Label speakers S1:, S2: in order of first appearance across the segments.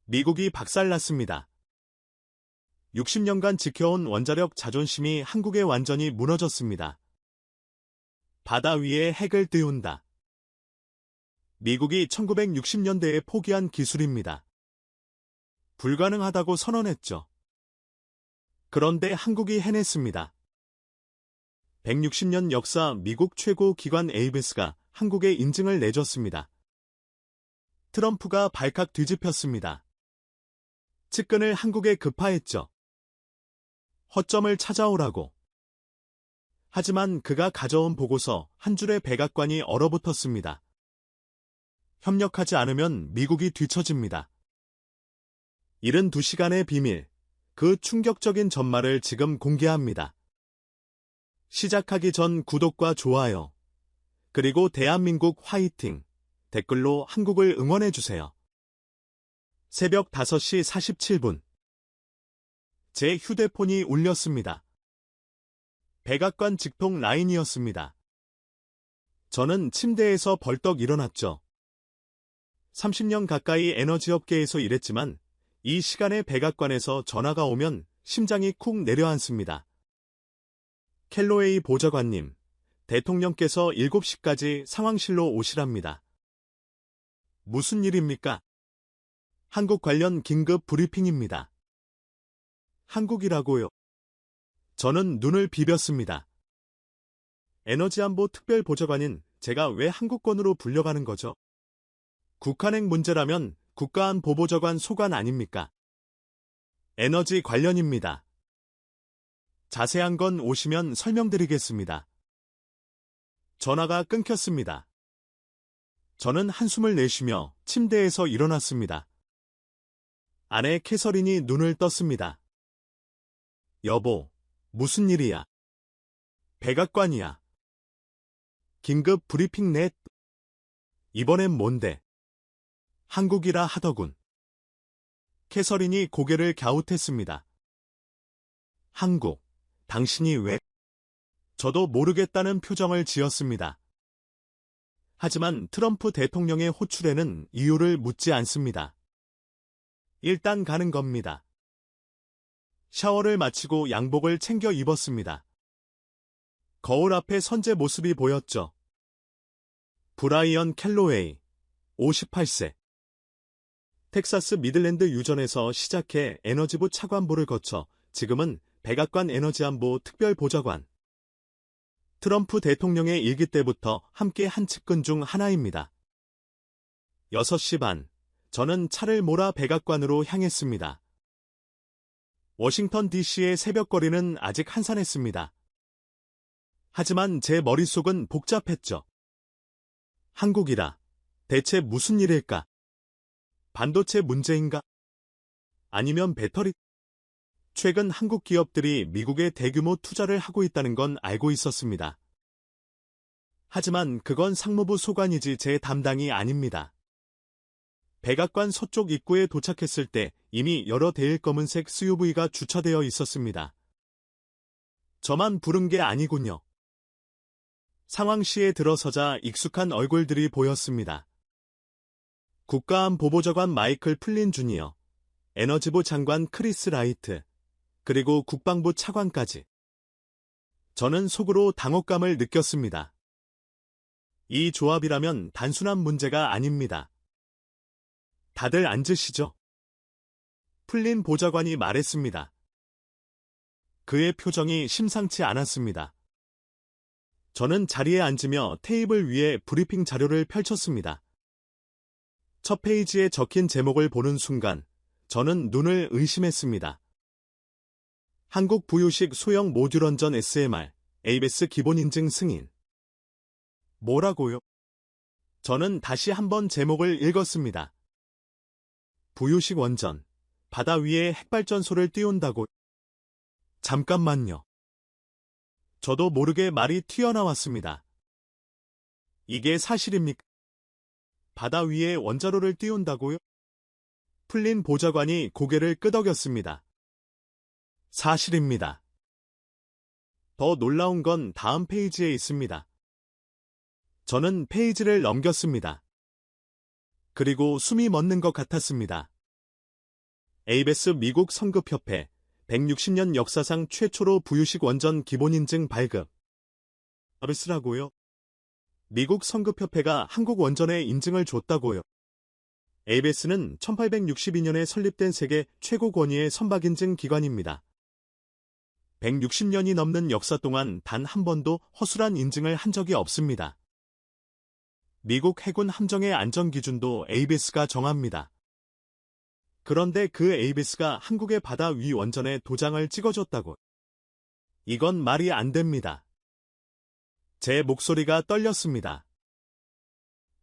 S1: 미국이 박살났습니다. 60년간 지켜온 원자력 자존심이 한국에 완전히 무너졌습니다. 바다 위에 핵을 띄운다. 미국이 1960년대에 포기한 기술입니다. 불가능하다고 선언했죠. 그런데 한국이 해냈습니다. 160년 역사 미국 최고 기관 에이베스가 한국에 인증을 내줬습니다. 트럼프가 발칵 뒤집혔습니다. 측근을 한국에 급파했죠. 허점을 찾아오라고. 하지만 그가 가져온 보고서 한 줄의 백악관이 얼어붙었습니다. 협력하지 않으면 미국이 뒤처집니다. 72시간의 비밀, 그 충격적인 전말을 지금 공개합니다. 시작하기 전 구독과 좋아요, 그리고 대한민국 화이팅! 댓글로 한국을 응원해주세요. 새벽 5시 47분. 제 휴대폰이 울렸습니다. 백악관 직통 라인이었습니다. 저는 침대에서 벌떡 일어났죠. 30년 가까이 에너지업계에서 일했지만 이 시간에 백악관에서 전화가 오면 심장이 쿵 내려앉습니다. 켈로웨이 보좌관님, 대통령께서 7시까지 상황실로 오시랍니다. 무슨 일입니까? 한국 관련 긴급 브리핑입니다. 한국이라고요? 저는 눈을 비볐습니다. 에너지안보 특별보좌관인 제가 왜 한국권으로 불려가는 거죠? 국한핵 문제라면 국가안보보좌관 소관 아닙니까? 에너지 관련입니다. 자세한 건 오시면 설명드리겠습니다. 전화가 끊겼습니다. 저는 한숨을 내쉬며 침대에서 일어났습니다. 아내 캐서린이 눈을 떴습니다. 여보, 무슨 일이야? 백악관이야. 긴급 브리핑 넷. 이번엔 뭔데? 한국이라 하더군. 캐서린이 고개를 갸웃했습니다. 한국, 당신이 왜? 저도 모르겠다는 표정을 지었습니다. 하지만 트럼프 대통령의 호출에는 이유를 묻지 않습니다. 일단 가는 겁니다. 샤워를 마치고 양복을 챙겨 입었습니다. 거울 앞에 선제 모습이 보였죠. 브라이언 켈로웨이, 58세. 텍사스 미들랜드 유전에서 시작해 에너지부 차관보를 거쳐 지금은 백악관 에너지안보 특별보좌관. 트럼프 대통령의 일기 때부터 함께 한 측근 중 하나입니다. 6시 반, 저는 차를 몰아 백악관으로 향했습니다. 워싱턴 DC의 새벽거리는 아직 한산했습니다. 하지만 제 머릿속은 복잡했죠. 한국이라, 대체 무슨 일일까? 반도체 문제인가? 아니면 배터리? 최근 한국 기업들이 미국에 대규모 투자를 하고 있다는 건 알고 있었습니다. 하지만 그건 상무부 소관이지 제 담당이 아닙니다. 백악관 서쪽 입구에 도착했을 때 이미 여러 대일 검은색 SUV가 주차되어 있었습니다. 저만 부른 게 아니군요. 상황시에 들어서자 익숙한 얼굴들이 보였습니다. 국가안보보좌관 마이클 플린 주니어, 에너지부 장관 크리스 라이트, 그리고 국방부 차관까지. 저는 속으로 당혹감을 느꼈습니다. 이 조합이라면 단순한 문제가 아닙니다. 다들 앉으시죠. 플린 보좌관이 말했습니다. 그의 표정이 심상치 않았습니다. 저는 자리에 앉으며 테이블 위에 브리핑 자료를 펼쳤습니다. 첫 페이지에 적힌 제목을 보는 순간 저는 눈을 의심했습니다. 한국 부유식 소형 모듈 원전 SMR, 에이베스 기본 인증 승인. 뭐라고요? 저는 다시 한번 제목을 읽었습니다. 부유식 원전, 바다 위에 핵발전소를 띄운다고. 잠깐만요. 저도 모르게 말이 튀어나왔습니다. 이게 사실입니까? 바다 위에 원자로를 띄운다고요? 플린 보좌관이 고개를 끄덕였습니다. 사실입니다. 더 놀라운 건 다음 페이지에 있습니다. 저는 페이지를 넘겼습니다. 그리고 숨이 멎는 것 같았습니다. ABS 미국 성급협회 160년 역사상 최초로 부유식 원전 기본인증 발급. ABS라고요? 미국 성급협회가 한국 원전에 인증을 줬다고요. ABS는 1862년에 설립된 세계 최고 권위의 선박인증 기관입니다. 160년이 넘는 역사 동안 단 한 번도 허술한 인증을 한 적이 없습니다. 미국 해군 함정의 안전기준도 ABS가 정합니다. 그런데 그 ABS가 한국의 바다 위 원전에 도장을 찍어줬다고. 이건 말이 안 됩니다. 제 목소리가 떨렸습니다.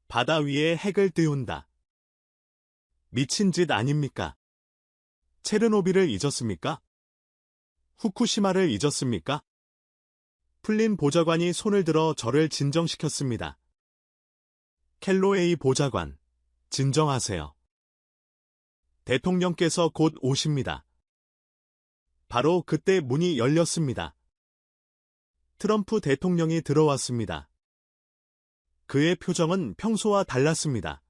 S1: 바다 위에 핵을 띄운다. 미친 짓 아닙니까? 체르노빌을 잊었습니까? 후쿠시마를 잊었습니까? 풀린 보좌관이 손을 들어 저를 진정시켰습니다. 켈로웨이 보좌관, 진정하세요. 대통령께서 곧 오십니다. 바로 그때 문이 열렸습니다. 트럼프 대통령이 들어왔습니다. 그의 표정은 평소와 달랐습니다.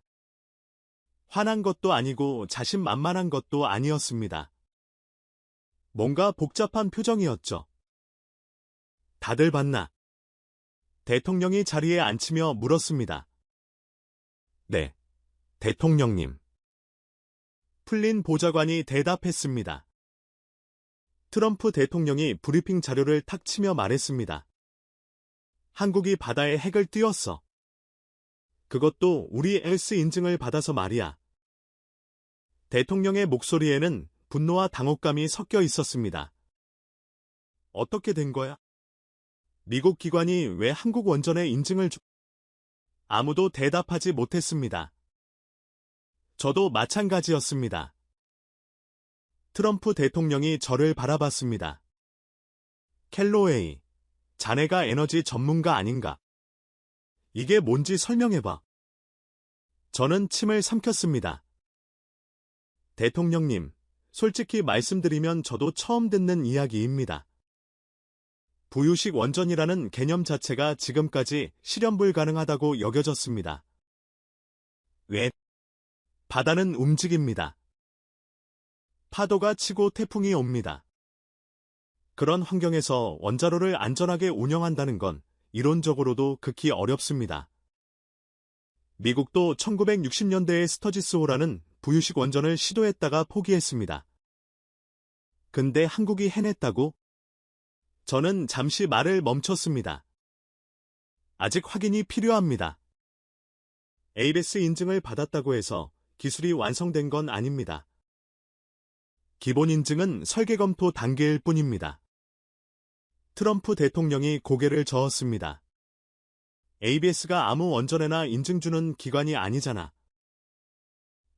S1: 화난 것도 아니고 자신만만한 것도 아니었습니다. 뭔가 복잡한 표정이었죠. 다들 봤나? 대통령이 자리에 앉히며 물었습니다. 네, 대통령님. 풀린 보좌관이 대답했습니다. 트럼프 대통령이 브리핑 자료를 탁 치며 말했습니다. 한국이 바다에 핵을 띄웠어. 그것도 우리 엘스 인증을 받아서 말이야. 대통령의 목소리에는 분노와 당혹감이 섞여 있었습니다. 어떻게 된 거야? 미국 기관이 왜 한국 원전에 인증을 줘? 아무도 대답하지 못했습니다. 저도 마찬가지였습니다. 트럼프 대통령이 저를 바라봤습니다. 켈로웨이, 자네가 에너지 전문가 아닌가? 이게 뭔지 설명해봐. 저는 침을 삼켰습니다. 대통령님, 솔직히 말씀드리면 저도 처음 듣는 이야기입니다. 부유식 원전이라는 개념 자체가 지금까지 실현 불가능하다고 여겨졌습니다. 왜? 바다는 움직입니다. 파도가 치고 태풍이 옵니다. 그런 환경에서 원자로를 안전하게 운영한다는 건 이론적으로도 극히 어렵습니다. 미국도 1960년대에 스터지스호라는 부유식 원전을 시도했다가 포기했습니다. 근데 한국이 해냈다고? 저는 잠시 말을 멈췄습니다. 아직 확인이 필요합니다. ABS 인증을 받았다고 해서 기술이 완성된 건 아닙니다. 기본 인증은 설계 검토 단계일 뿐입니다. 트럼프 대통령이 고개를 저었습니다. ABS가 아무 원전에나 인증 주는 기관이 아니잖아.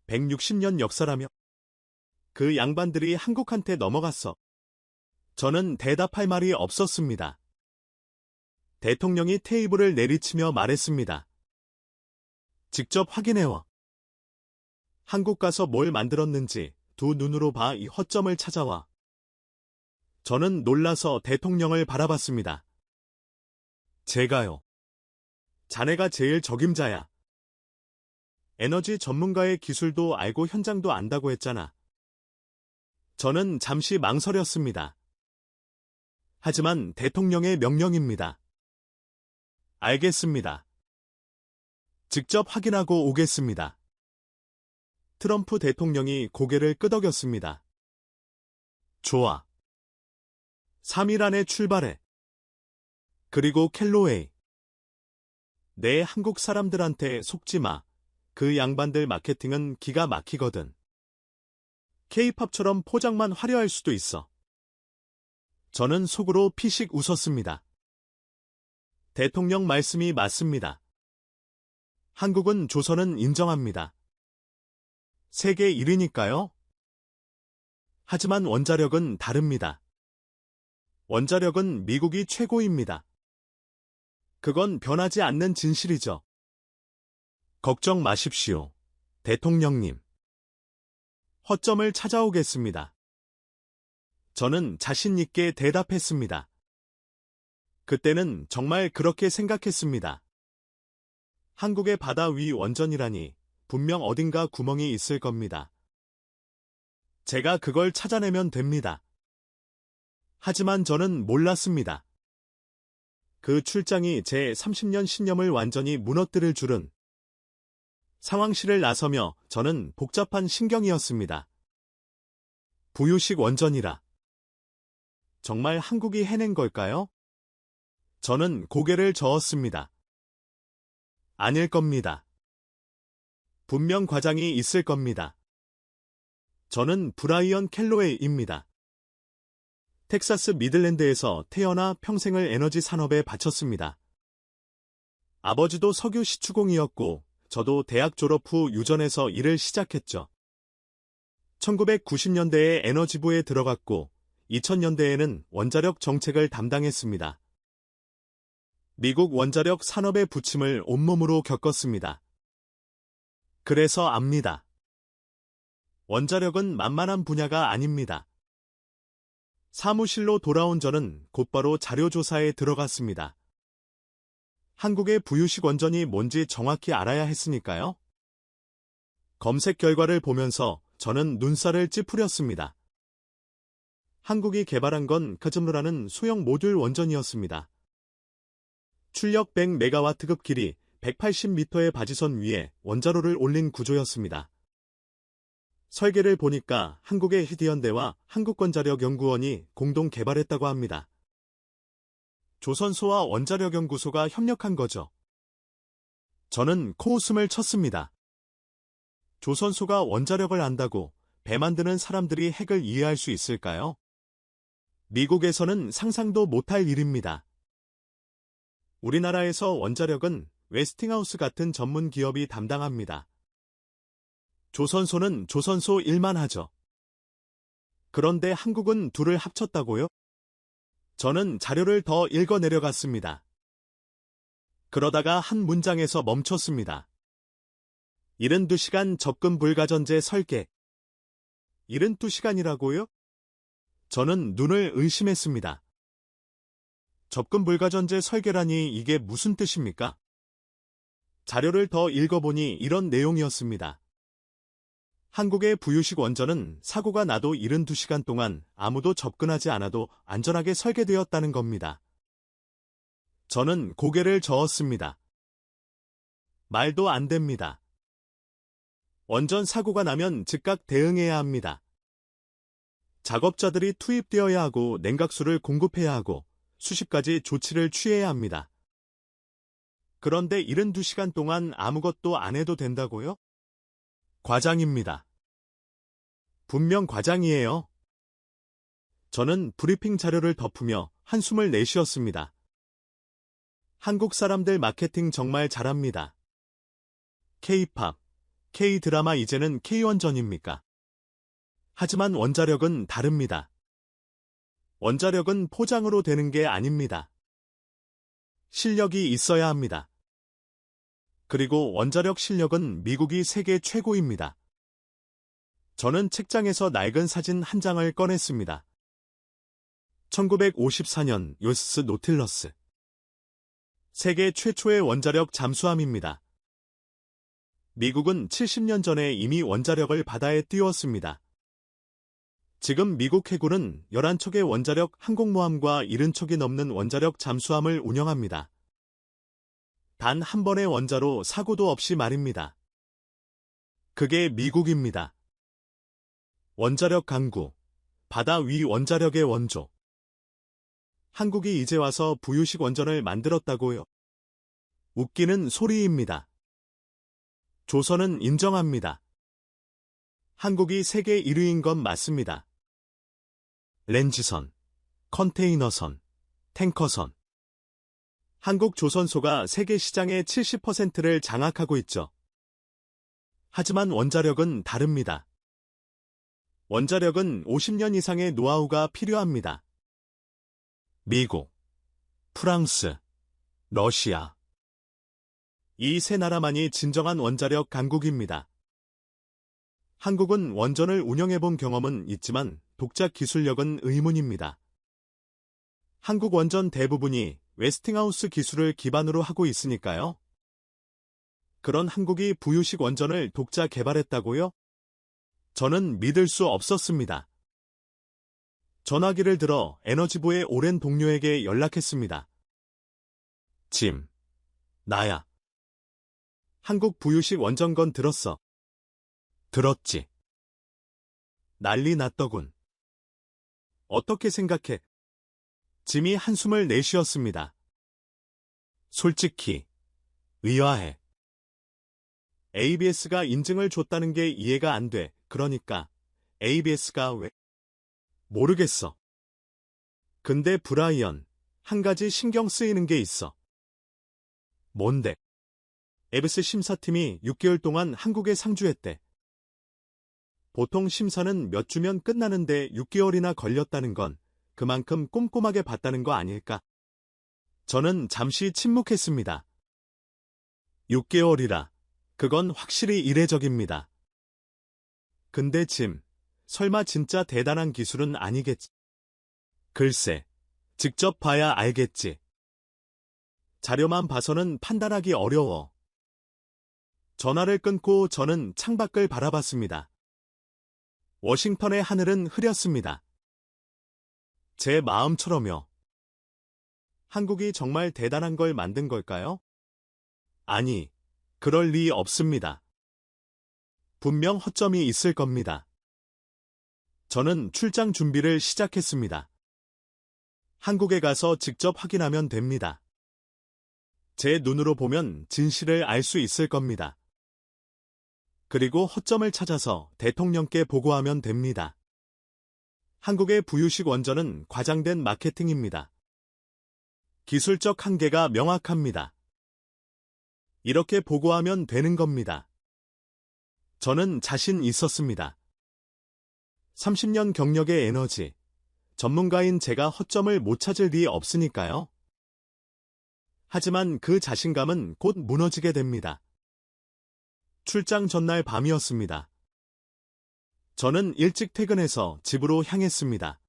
S1: 160년 역사라며? 그 양반들이 한국한테 넘어갔어. 저는 대답할 말이 없었습니다. 대통령이 테이블을 내리치며 말했습니다. 직접 확인해와. 한국 가서 뭘 만들었는지 두 눈으로 봐 이 허점을 찾아와. 저는 놀라서 대통령을 바라봤습니다. 제가요. 자네가 제일 적임자야. 에너지 전문가의 기술도 알고 현장도 안다고 했잖아. 저는 잠시 망설였습니다. 하지만 대통령의 명령입니다. 알겠습니다. 직접 확인하고 오겠습니다. 트럼프 대통령이 고개를 끄덕였습니다. 좋아. 3일 안에 출발해. 그리고 켈로웨이. 내 한국 사람들한테 속지 마. 그 양반들 마케팅은 기가 막히거든. K-팝처럼 포장만 화려할 수도 있어. 저는 속으로 피식 웃었습니다. 대통령 말씀이 맞습니다. 한국은 조선은 인정합니다. 세계 1위니까요. 하지만 원자력은 다릅니다. 원자력은 미국이 최고입니다. 그건 변하지 않는 진실이죠. 걱정 마십시오, 대통령님. 허점을 찾아오겠습니다. 저는 자신 있게 대답했습니다. 그때는 정말 그렇게 생각했습니다. 한국의 바다 위 원전이라니 분명 어딘가 구멍이 있을 겁니다. 제가 그걸 찾아내면 됩니다. 하지만 저는 몰랐습니다. 그 출장이 제 30년 신념을 완전히 무너뜨릴 줄은. 상황실을 나서며 저는 복잡한 신경이었습니다. 부유식 원전이라. 정말 한국이 해낸 걸까요? 저는 고개를 저었습니다. 아닐 겁니다. 분명 과장이 있을 겁니다. 저는 브라이언 켈로웨이입니다. 텍사스 미들랜드에서 태어나 평생을 에너지 산업에 바쳤습니다. 아버지도 석유 시추공이었고 저도 대학 졸업 후 유전에서 일을 시작했죠. 1990년대에 에너지부에 들어갔고 2000년대에는 원자력 정책을 담당했습니다. 미국 원자력 산업의 부침을 온몸으로 겪었습니다. 그래서 압니다. 원자력은 만만한 분야가 아닙니다. 사무실로 돌아온 저는 곧바로 자료조사에 들어갔습니다. 한국의 부유식 원전이 뭔지 정확히 알아야 했으니까요. 검색 결과를 보면서 저는 눈살을 찌푸렸습니다. 한국이 개발한 건 카즘루라는 소형 모듈 원전이었습니다. 출력 100메가와트급 길이 180m의 바지선 위에 원자로를 올린 구조였습니다. 설계를 보니까 한국의 히디연대와 한국원자력연구원이 공동 개발했다고 합니다. 조선소와 원자력연구소가 협력한 거죠. 저는 코웃음을 쳤습니다. 조선소가 원자력을 안다고 배 만드는 사람들이 핵을 이해할 수 있을까요? 미국에서는 상상도 못할 일입니다. 우리나라에서 원자력은 웨스팅하우스 같은 전문 기업이 담당합니다. 조선소는 조선소 일만 하죠. 그런데 한국은 둘을 합쳤다고요? 저는 자료를 더 읽어 내려갔습니다. 그러다가 한 문장에서 멈췄습니다. 72시간 접근 불가전제 설계. 72시간이라고요? 저는 눈을 의심했습니다. 접근 불가전제 설계라니 이게 무슨 뜻입니까? 자료를 더 읽어보니 이런 내용이었습니다. 한국의 부유식 원전은 사고가 나도 72시간 동안 아무도 접근하지 않아도 안전하게 설계되었다는 겁니다. 저는 고개를 저었습니다. 말도 안 됩니다. 원전 사고가 나면 즉각 대응해야 합니다. 작업자들이 투입되어야 하고 냉각수를 공급해야 하고 수십 가지 조치를 취해야 합니다. 그런데 72시간 동안 아무것도 안 해도 된다고요? 과장입니다. 분명 과장이에요. 저는 브리핑 자료를 덮으며 한숨을 내쉬었습니다. 한국 사람들 마케팅 정말 잘합니다. K-팝, K-드라마 이제는 K-원전입니까? 하지만 원자력은 다릅니다. 원자력은 포장으로 되는 게 아닙니다. 실력이 있어야 합니다. 그리고 원자력 실력은 미국이 세계 최고입니다. 저는 책장에서 낡은 사진 한 장을 꺼냈습니다. 1954년 요스스 노틸러스. 세계 최초의 원자력 잠수함입니다. 미국은 70년 전에 이미 원자력을 바다에 띄웠습니다. 지금 미국 해군은 11척의 원자력 항공모함과 70척이 넘는 원자력 잠수함을 운영합니다. 단 한 번의 원자로 사고도 없이 말입니다. 그게 미국입니다. 원자력 강구, 바다 위 원자력의 원조. 한국이 이제 와서 부유식 원전을 만들었다고요? 웃기는 소리입니다. 조선은 인정합니다. 한국이 세계 1위인 건 맞습니다. 렌지선, 컨테이너선, 탱커선. 한국 조선소가 세계 시장의 70%를 장악하고 있죠. 하지만 원자력은 다릅니다. 원자력은 50년 이상의 노하우가 필요합니다. 미국, 프랑스, 러시아. 이 세 나라만이 진정한 원자력 강국입니다. 한국은 원전을 운영해본 경험은 있지만 독자 기술력은 의문입니다. 한국 원전 대부분이 웨스팅하우스 기술을 기반으로 하고 있으니까요. 그런 한국이 부유식 원전을 독자 개발했다고요? 저는 믿을 수 없었습니다. 전화기를 들어 에너지부의 오랜 동료에게 연락했습니다. 짐, 나야. 한국 부유식 원정건 들었어. 들었지. 난리 났더군. 어떻게 생각해? 짐이 한숨을 내쉬었습니다. 솔직히 의아해. ABS가 인증을 줬다는 게 이해가 안 돼. 그러니까 ABS가 왜? 모르겠어. 근데 브라이언, 한 가지 신경 쓰이는 게 있어. 뭔데? 에브스 심사팀이 6개월 동안 한국에 상주했대. 보통 심사는 몇 주면 끝나는데 6개월이나 걸렸다는 건 그만큼 꼼꼼하게 봤다는 거 아닐까? 저는 잠시 침묵했습니다. 6개월이라. 그건 확실히 이례적입니다. 근데 짐, 설마 진짜 대단한 기술은 아니겠지? 글쎄, 직접 봐야 알겠지. 자료만 봐서는 판단하기 어려워. 전화를 끊고 저는 창밖을 바라봤습니다. 워싱턴의 하늘은 흐렸습니다. 제 마음처럼요. 한국이 정말 대단한 걸 만든 걸까요? 아니, 그럴 리 없습니다. 분명 허점이 있을 겁니다. 저는 출장 준비를 시작했습니다. 한국에 가서 직접 확인하면 됩니다. 제 눈으로 보면 진실을 알 수 있을 겁니다. 그리고 허점을 찾아서 대통령께 보고하면 됩니다. 한국의 부유식 원전은 과장된 마케팅입니다. 기술적 한계가 명확합니다. 이렇게 보고하면 되는 겁니다. 저는 자신 있었습니다. 30년 경력의 에너지, 전문가인 제가 허점을 못 찾을 리 없으니까요. 하지만 그 자신감은 곧 무너지게 됩니다. 출장 전날 밤이었습니다. 저는 일찍 퇴근해서 집으로 향했습니다.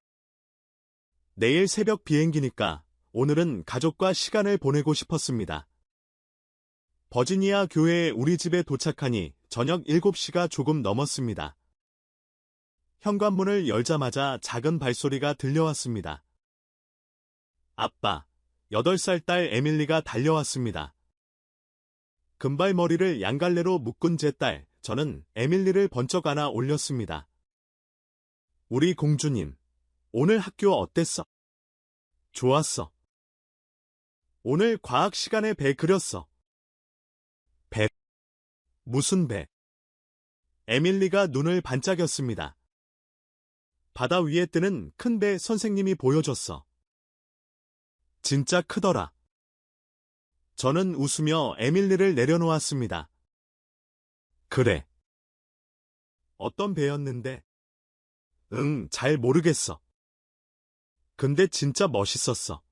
S1: 내일 새벽 비행기니까 오늘은 가족과 시간을 보내고 싶었습니다. 버지니아 교회에 우리 집에 도착하니 저녁 7시가 조금 넘었습니다. 현관문을 열자마자 작은 발소리가 들려왔습니다. 아빠, 8살 딸 에밀리가 달려왔습니다. 금발머리를 양갈래로 묶은 제 딸, 저는 에밀리를 번쩍 안아 올렸습니다. 우리 공주님, 오늘 학교 어땠어? 좋았어. 오늘 과학 시간에 배 그렸어. 배? 무슨 배? 에밀리가 눈을 반짝였습니다. 바다 위에 뜨는 큰 배 선생님이 보여줬어. 진짜 크더라. 저는 웃으며 에밀리를 내려놓았습니다. 그래. 어떤 배였는데? 잘 모르겠어. 근데 진짜 멋있었어.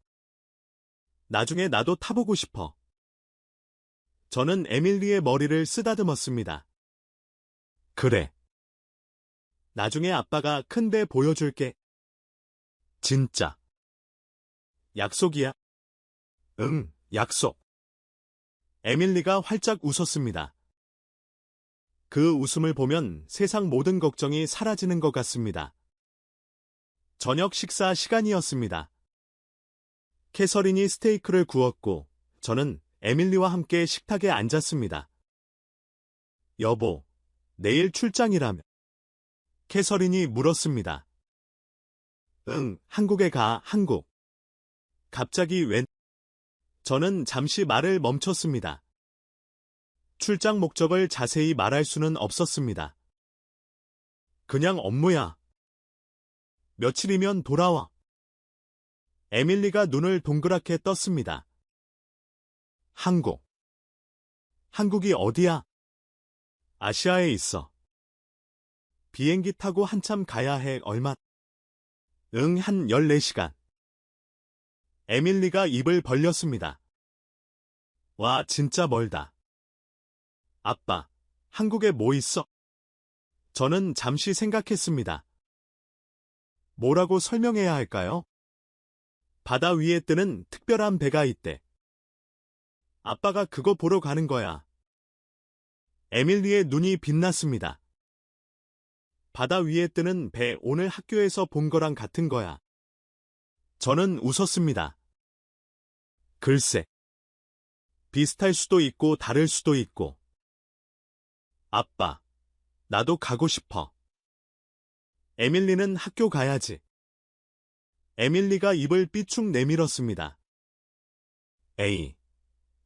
S1: 나중에 나도 타보고 싶어. 저는 에밀리의 머리를 쓰다듬었습니다. 그래. 나중에 아빠가 큰 배 보여줄게. 진짜. 약속이야? 약속. 에밀리가 활짝 웃었습니다. 그 웃음을 보면 세상 모든 걱정이 사라지는 것 같습니다. 저녁 식사 시간이었습니다. 캐서린이 스테이크를 구웠고 저는 에밀리와 함께 식탁에 앉았습니다. 여보, 내일 출장이라며? 캐서린이 물었습니다. 한국에 가, 한국. 갑자기 웬? 저는 잠시 말을 멈췄습니다. 출장 목적을 자세히 말할 수는 없었습니다. 그냥 업무야. 며칠이면 돌아와. 에밀리가 눈을 동그랗게 떴습니다. 한국. 한국이 어디야? 아시아에 있어. 비행기 타고 한참 가야 해. 얼마? 한 14시간. 에밀리가 입을 벌렸습니다. 와, 진짜 멀다. 아빠, 한국에 뭐 있어? 저는 잠시 생각했습니다. 뭐라고 설명해야 할까요? 바다 위에 뜨는 특별한 배가 있대. 아빠가 그거 보러 가는 거야. 에밀리의 눈이 빛났습니다. 바다 위에 뜨는 배 오늘 학교에서 본 거랑 같은 거야. 저는 웃었습니다. 글쎄. 비슷할 수도 있고 다를 수도 있고. 아빠, 나도 가고 싶어. 에밀리는 학교 가야지. 에밀리가 입을 삐쭉 내밀었습니다. 에이,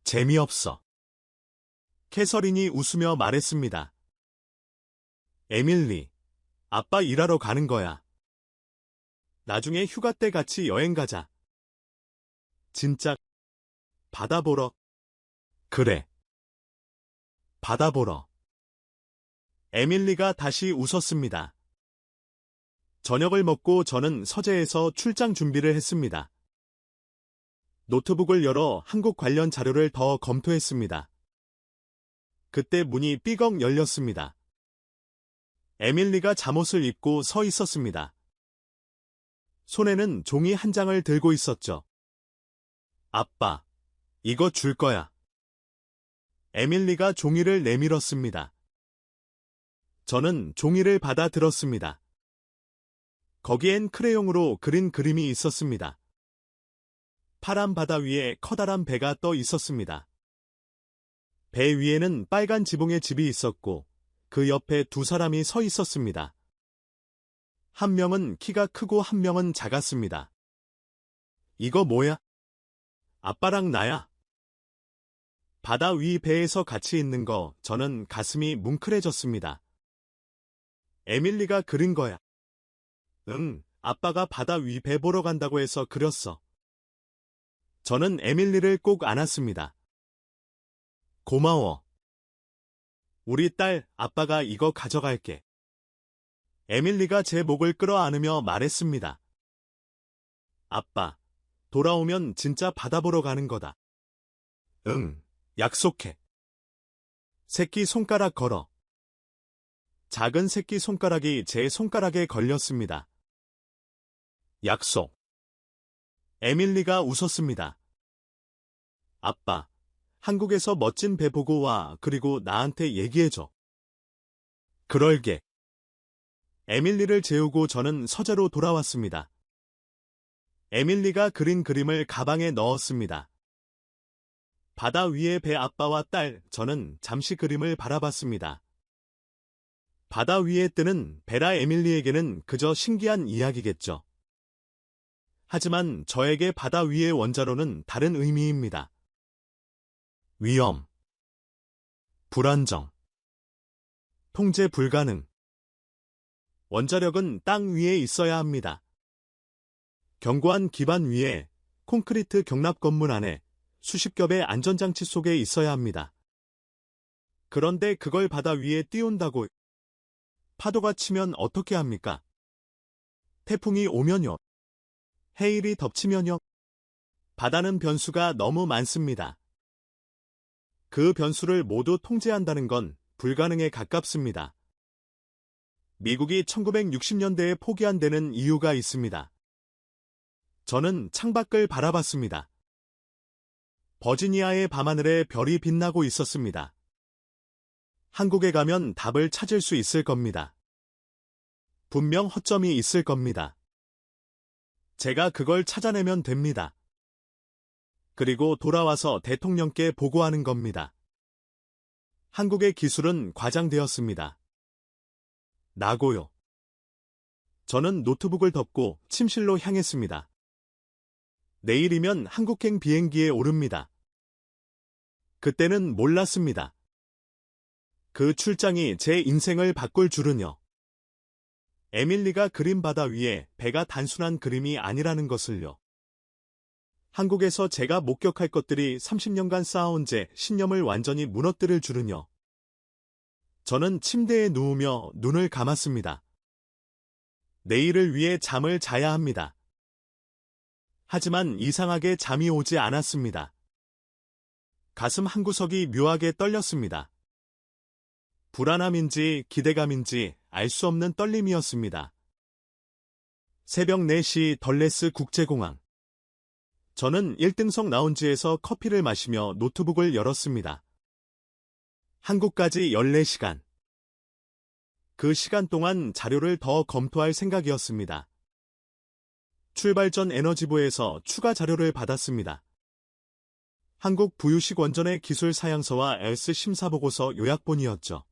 S1: 재미없어. 캐서린이 웃으며 말했습니다. 에밀리, 아빠 일하러 가는 거야. 나중에 휴가 때 같이 여행 가자. 진짜, 바다 보러. 그래. 바다 보러. 에밀리가 다시 웃었습니다. 저녁을 먹고 저는 서재에서 출장 준비를 했습니다. 노트북을 열어 한국 관련 자료를 더 검토했습니다. 그때 문이 삐걱 열렸습니다. 에밀리가 잠옷을 입고 서 있었습니다. 손에는 종이 한 장을 들고 있었죠. 아빠, 이거 줄 거야. 에밀리가 종이를 내밀었습니다. 저는 종이를 받아 들었습니다. 거기엔 크레용으로 그린 그림이 있었습니다. 파란 바다 위에 커다란 배가 떠 있었습니다. 배 위에는 빨간 지붕의 집이 있었고 그 옆에 두 사람이 서 있었습니다. 한 명은 키가 크고 한 명은 작았습니다. 이거 뭐야? 아빠랑 나야. 바다 위 배에서 같이 있는 거 저는 가슴이 뭉클해졌습니다. 에밀리가 그린 거야. 응, 아빠가 바다 위 배 보러 간다고 해서 그렸어. 저는 에밀리를 꼭 안았습니다. 고마워. 우리 딸, 아빠가 이거 가져갈게. 에밀리가 제 목을 끌어안으며 말했습니다. 아빠, 돌아오면 진짜 바다 보러 가는 거다. 응, 약속해. 새끼 손가락 걸어. 작은 새끼 손가락이 제 손가락에 걸렸습니다. 약속. 에밀리가 웃었습니다. 아빠, 한국에서 멋진 배 보고 와. 그리고 나한테 얘기해줘. 그럴게. 에밀리를 재우고 저는 서재로 돌아왔습니다. 에밀리가 그린 그림을 가방에 넣었습니다. 바다 위의 배 아빠와 딸, 저는 잠시 그림을 바라봤습니다. 바다 위에 뜨는 베라 에밀리에게는 그저 신기한 이야기겠죠. 하지만 저에게 바다 위의 원자로는 다른 의미입니다. 위험, 불안정, 통제 불가능. 원자력은 땅 위에 있어야 합니다. 견고한 기반 위에 콘크리트 경납 건물 안에 수십 겹의 안전장치 속에 있어야 합니다. 그런데 그걸 바다 위에 띄운다고 파도가 치면 어떻게 합니까? 태풍이 오면요. 해일이 덮치면요. 바다는 변수가 너무 많습니다. 그 변수를 모두 통제한다는 건 불가능에 가깝습니다. 미국이 1960년대에 포기한 데는 이유가 있습니다. 저는 창밖을 바라봤습니다. 버지니아의 밤하늘에 별이 빛나고 있었습니다. 한국에 가면 답을 찾을 수 있을 겁니다. 분명 허점이 있을 겁니다. 제가 그걸 찾아내면 됩니다. 그리고 돌아와서 대통령께 보고하는 겁니다. 한국의 기술은 과장되었습니다. 나고요. 저는 노트북을 덮고 침실로 향했습니다. 내일이면 한국행 비행기에 오릅니다. 그때는 몰랐습니다. 그 출장이 제 인생을 바꿀 줄은요. 에밀리가 그린 바다 위에 배가 단순한 그림이 아니라는 것을요. 한국에서 제가 목격할 것들이 30년간 쌓아온 제 신념을 완전히 무너뜨릴 줄은요. 저는 침대에 누우며 눈을 감았습니다. 내일을 위해 잠을 자야 합니다. 하지만 이상하게 잠이 오지 않았습니다. 가슴 한구석이 묘하게 떨렸습니다. 불안함인지 기대감인지 알 수 없는 떨림이었습니다. 새벽 4시 덜레스 국제공항. 저는 1등석 라운지에서 커피를 마시며 노트북을 열었습니다. 한국까지 14시간. 그 시간 동안 자료를 더 검토할 생각이었습니다. 출발 전 에너지부에서 추가 자료를 받았습니다. 한국 부유식 원전의 기술 사양서와 엘스 심사보고서 요약본이었죠.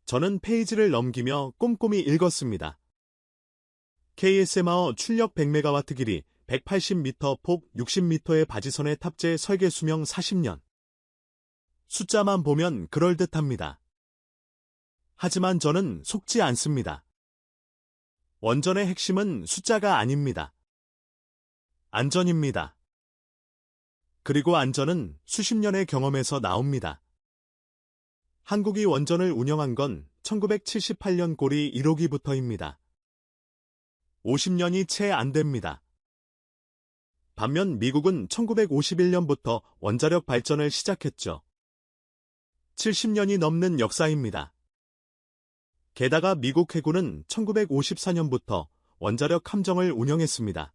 S1: 저는 페이지를 넘기며 꼼꼼히 읽었습니다. KSMR 출력 100MW 길이 180m 폭 60m의 바지선의 탑재 설계 수명 40년. 숫자만 보면 그럴듯합니다. 하지만 저는 속지 않습니다. 원전의 핵심은 숫자가 아닙니다. 안전입니다. 그리고 안전은 수십 년의 경험에서 나옵니다. 한국이 원전을 운영한 건 1978년 고리 1호기부터입니다. 50년이 채 안 됩니다. 반면 미국은 1951년부터 원자력 발전을 시작했죠. 70년이 넘는 역사입니다. 게다가 미국 해군은 1954년부터 원자력 함정을 운영했습니다.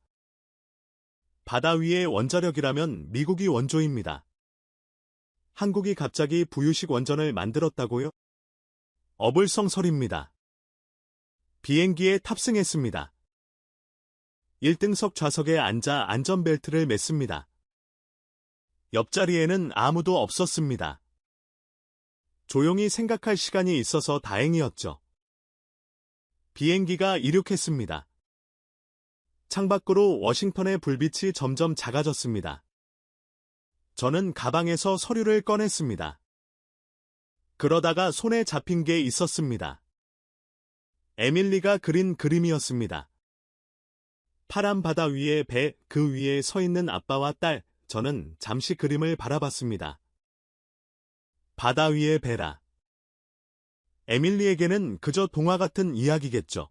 S1: 바다 위의 원자력이라면 미국이 원조입니다. 한국이 갑자기 부유식 원전을 만들었다고요? 어불성설입니다. 비행기에 탑승했습니다. 1등석 좌석에 앉아 안전벨트를 맸습니다. 옆자리에는 아무도 없었습니다. 조용히 생각할 시간이 있어서 다행이었죠. 비행기가 이륙했습니다. 창밖으로 워싱턴의 불빛이 점점 작아졌습니다. 저는 가방에서 서류를 꺼냈습니다. 그러다가 손에 잡힌 게 있었습니다. 에밀리가 그린 그림이었습니다. 파란 바다 위에 배, 그 위에 서 있는 아빠와 딸, 저는 잠시 그림을 바라봤습니다. 바다 위의 배라. 에밀리에게는 그저 동화 같은 이야기겠죠.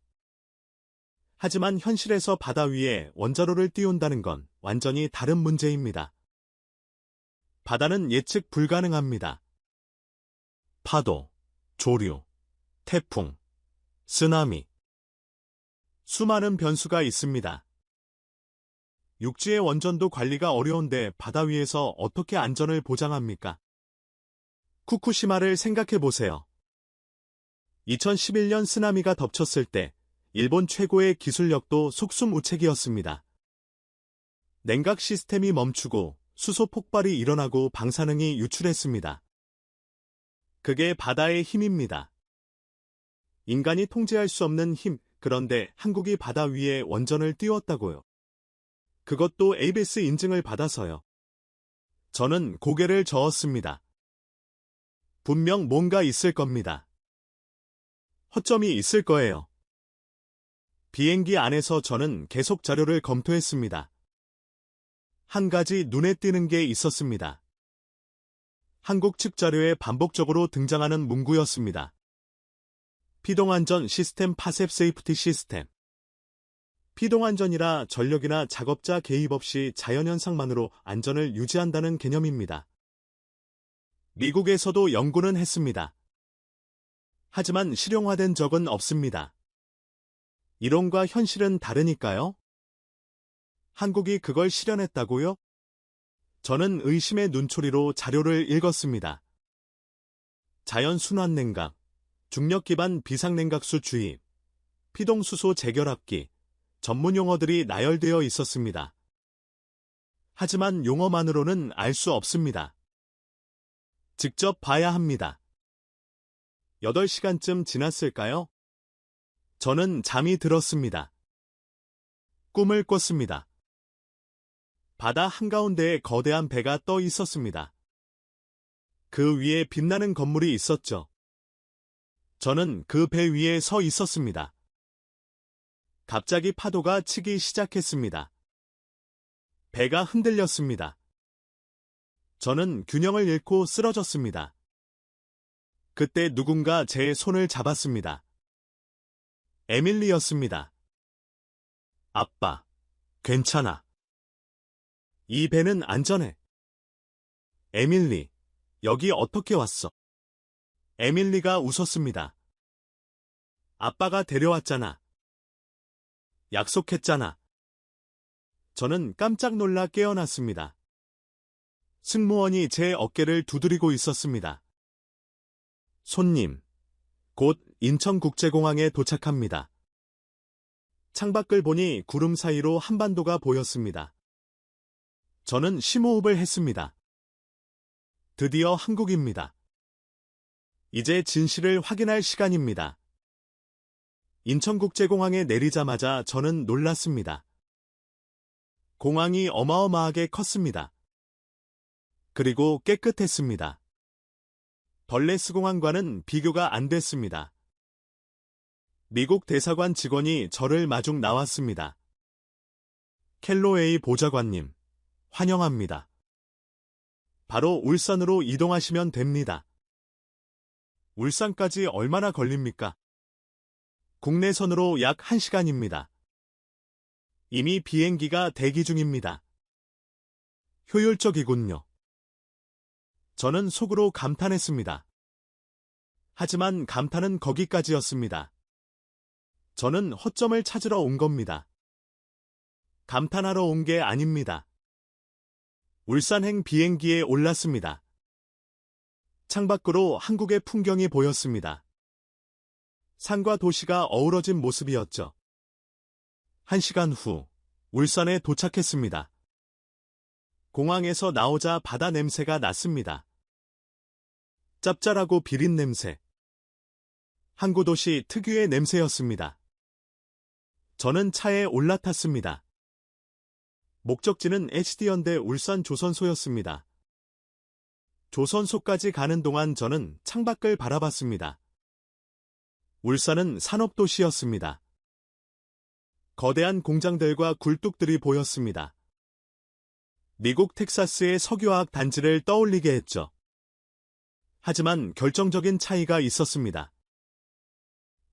S1: 하지만 현실에서 바다 위에 원자로를 띄운다는 건 완전히 다른 문제입니다. 바다는 예측 불가능합니다. 파도, 조류, 태풍, 쓰나미. 수많은 변수가 있습니다. 육지의 원전도 관리가 어려운데 바다 위에서 어떻게 안전을 보장합니까? 후쿠시마를 생각해 보세요. 2011년 쓰나미가 덮쳤을 때 일본 최고의 기술력도 속수무책이었습니다. 냉각 시스템이 멈추고 수소 폭발이 일어나고 방사능이 유출했습니다. 그게 바다의 힘입니다. 인간이 통제할 수 없는 힘, 그런데 한국이 바다 위에 원전을 띄웠다고요. 그것도 ABS 인증을 받아서요. 저는 고개를 저었습니다. 분명 뭔가 있을 겁니다. 허점이 있을 거예요. 비행기 안에서 저는 계속 자료를 검토했습니다. 한 가지 눈에 띄는 게 있었습니다. 한국 측 자료에 반복적으로 등장하는 문구였습니다. 피동안전 시스템 파셉 세이프티 시스템. 피동안전이라 전력이나 작업자 개입 없이 자연현상만으로 안전을 유지한다는 개념입니다. 미국에서도 연구는 했습니다. 하지만 실용화된 적은 없습니다. 이론과 현실은 다르니까요. 한국이 그걸 실현했다고요? 저는 의심의 눈초리로 자료를 읽었습니다. 자연순환냉각, 중력기반 비상냉각수 주입, 피동수소 재결합기, 전문 용어들이 나열되어 있었습니다. 하지만 용어만으로는 알 수 없습니다. 직접 봐야 합니다. 8시간쯤 지났을까요? 저는 잠이 들었습니다. 꿈을 꿨습니다. 바다 한가운데에 거대한 배가 떠 있었습니다. 그 위에 빛나는 건물이 있었죠. 저는 그 배 위에 서 있었습니다. 갑자기 파도가 치기 시작했습니다. 배가 흔들렸습니다. 저는 균형을 잃고 쓰러졌습니다. 그때 누군가 제 손을 잡았습니다. 에밀리였습니다. 아빠, 괜찮아. 이 배는 안전해. 에밀리, 여기 어떻게 왔어? 에밀리가 웃었습니다. 아빠가 데려왔잖아. 약속했잖아. 저는 깜짝 놀라 깨어났습니다. 승무원이 제 어깨를 두드리고 있었습니다. 손님, 곧 인천국제공항에 도착합니다. 창밖을 보니 구름 사이로 한반도가 보였습니다. 저는 심호흡을 했습니다. 드디어 한국입니다. 이제 진실을 확인할 시간입니다. 인천국제공항에 내리자마자 저는 놀랐습니다. 공항이 어마어마하게 컸습니다. 그리고 깨끗했습니다. 덜레스 공항과는 비교가 안 됐습니다. 미국 대사관 직원이 저를 마중 나왔습니다. 켈로웨이 보좌관님, 환영합니다. 바로 울산으로 이동하시면 됩니다. 울산까지 얼마나 걸립니까? 국내선으로 약 1시간입니다. 이미 비행기가 대기 중입니다. 효율적이군요. 저는 속으로 감탄했습니다. 하지만 감탄은 거기까지였습니다. 저는 허점을 찾으러 온 겁니다. 감탄하러 온 게 아닙니다. 울산행 비행기에 올랐습니다. 창밖으로 한국의 풍경이 보였습니다. 산과 도시가 어우러진 모습이었죠. 1시간 후, 울산에 도착했습니다. 공항에서 나오자 바다 냄새가 났습니다. 짭짤하고 비린 냄새. 항구 도시 특유의 냄새였습니다. 저는 차에 올라탔습니다. 목적지는 HD연대 울산 조선소였습니다. 조선소까지 가는 동안 저는 창밖을 바라봤습니다. 울산은 산업도시였습니다. 거대한 공장들과 굴뚝들이 보였습니다. 미국 텍사스의 석유화학 단지를 떠올리게 했죠. 하지만 결정적인 차이가 있었습니다.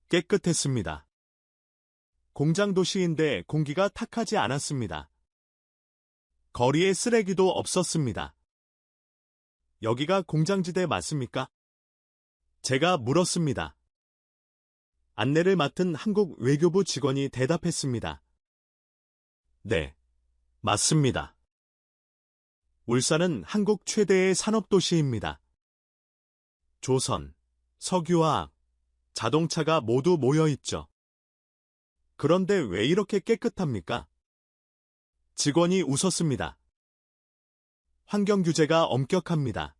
S1: 깨끗했습니다. 공장 도시인데 공기가 탁하지 않았습니다. 거리에 쓰레기도 없었습니다. 여기가 공장지대 맞습니까? 제가 물었습니다. 안내를 맡은 한국 외교부 직원이 대답했습니다. 네, 맞습니다. 울산은 한국 최대의 산업도시입니다. 조선, 석유화학, 자동차가 모두 모여있죠. 그런데 왜 이렇게 깨끗합니까? 직원이 웃었습니다. 환경규제가 엄격합니다.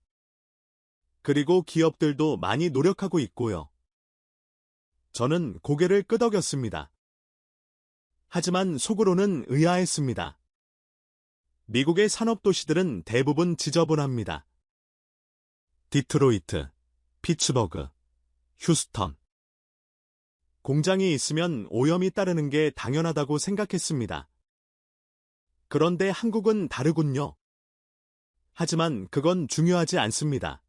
S1: 그리고 기업들도 많이 노력하고 있고요. 저는 고개를 끄덕였습니다. 하지만 속으로는 의아했습니다. 미국의 산업도시들은 대부분 지저분합니다. 디트로이트, 피츠버그, 휴스턴. 공장이 있으면 오염이 따르는 게 당연하다고 생각했습니다. 그런데 한국은 다르군요. 하지만 그건 중요하지 않습니다.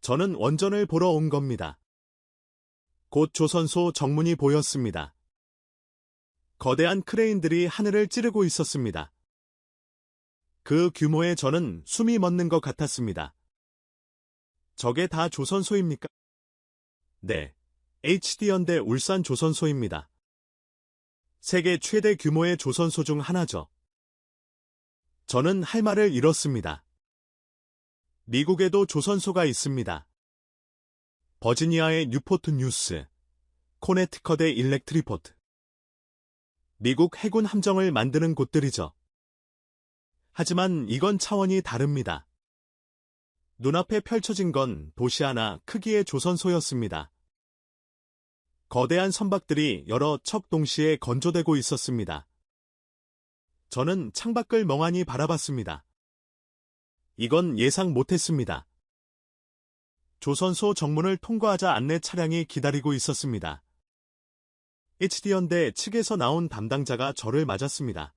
S1: 저는 원전을 보러 온 겁니다. 곧 조선소 정문이 보였습니다. 거대한 크레인들이 하늘을 찌르고 있었습니다. 그 규모에 저는 숨이 멎는 것 같았습니다. 저게 다 조선소입니까? 네, HD연대 울산 조선소입니다. 세계 최대 규모의 조선소 중 하나죠. 저는 할 말을 잃었습니다. 미국에도 조선소가 있습니다. 버지니아의 뉴포트 뉴스, 코네티컷의 일렉트리포트. 미국 해군 함정을 만드는 곳들이죠. 하지만 이건 차원이 다릅니다. 눈앞에 펼쳐진 건 도시 하나 크기의 조선소였습니다. 거대한 선박들이 여러 척 동시에 건조되고 있었습니다. 저는 창밖을 멍하니 바라봤습니다. 이건 예상 못했습니다. 조선소 정문을 통과하자 안내 차량이 기다리고 있었습니다. HD연대 측에서 나온 담당자가 저를 맞았습니다.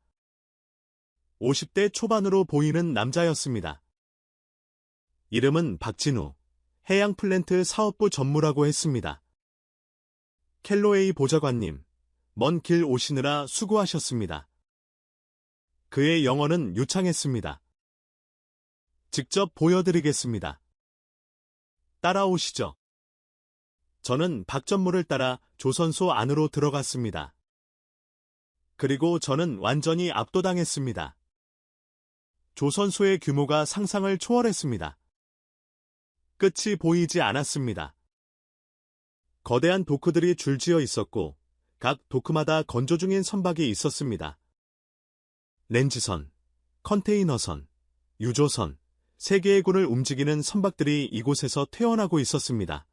S1: 50대 초반으로 보이는 남자였습니다. 이름은 박진우, 해양플랜트 사업부 전무라고 했습니다. 켈로웨이 보좌관님, 먼 길 오시느라 수고하셨습니다. 그의 영어는 유창했습니다. 직접 보여드리겠습니다. 따라오시죠. 저는 박 전무를 따라 조선소 안으로 들어갔습니다. 그리고 저는 완전히 압도당했습니다. 조선소의 규모가 상상을 초월했습니다. 끝이 보이지 않았습니다. 거대한 도크들이 줄지어 있었고 각 도크마다 건조 중인 선박이 있었습니다. 렌지선, 컨테이너선, 유조선, 3개의 군을 움직이는 선박들이 이곳에서 퇴원하고 있었습니다.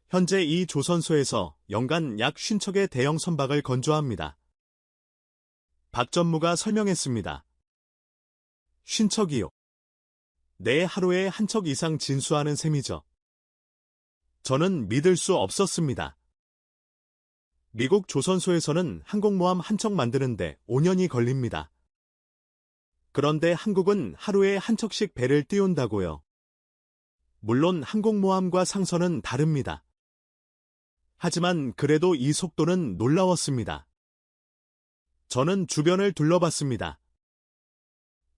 S1: 현재 이 조선소에서 연간 약 50척의 대형 선박을 건조합니다. 박 전무가 설명했습니다. 50척이요. 네, 하루에 한 척 이상 진수하는 셈이죠. 저는 믿을 수 없었습니다. 미국 조선소에서는 항공모함 한 척 만드는데 5년이 걸립니다. 그런데 한국은 하루에 한 척씩 배를 띄운다고요. 물론 항공모함과 상선은 다릅니다. 하지만 그래도 이 속도는 놀라웠습니다. 저는 주변을 둘러봤습니다.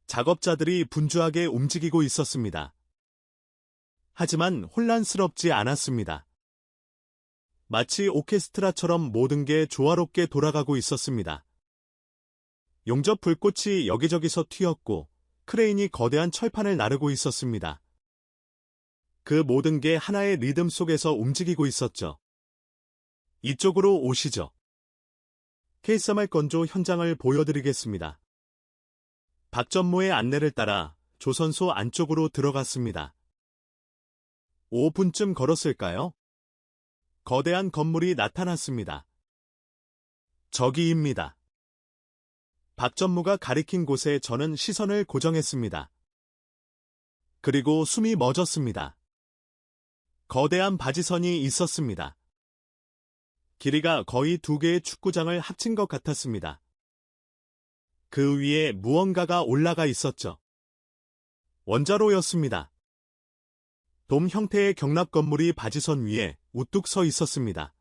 S1: 작업자들이 분주하게 움직이고 있었습니다. 하지만 혼란스럽지 않았습니다. 마치 오케스트라처럼 모든 게 조화롭게 돌아가고 있었습니다. 용접 불꽃이 여기저기서 튀었고 크레인이 거대한 철판을 나르고 있었습니다. 그 모든 게 하나의 리듬 속에서 움직이고 있었죠. 이쪽으로 오시죠. KSMR 건조 현장을 보여드리겠습니다. 박 전무의 안내를 따라 조선소 안쪽으로 들어갔습니다. 5분쯤 걸었을까요? 거대한 건물이 나타났습니다. 저기입니다. 박 전무가 가리킨 곳에 저는 시선을 고정했습니다. 그리고 숨이 멎었습니다. 거대한 바지선이 있었습니다. 길이가 거의 2개의 축구장을 합친 것 같았습니다. 그 위에 무언가가 올라가 있었죠. 원자로였습니다. 돔 형태의 경납 건물이 바지선 위에 우뚝 서 있었습니다.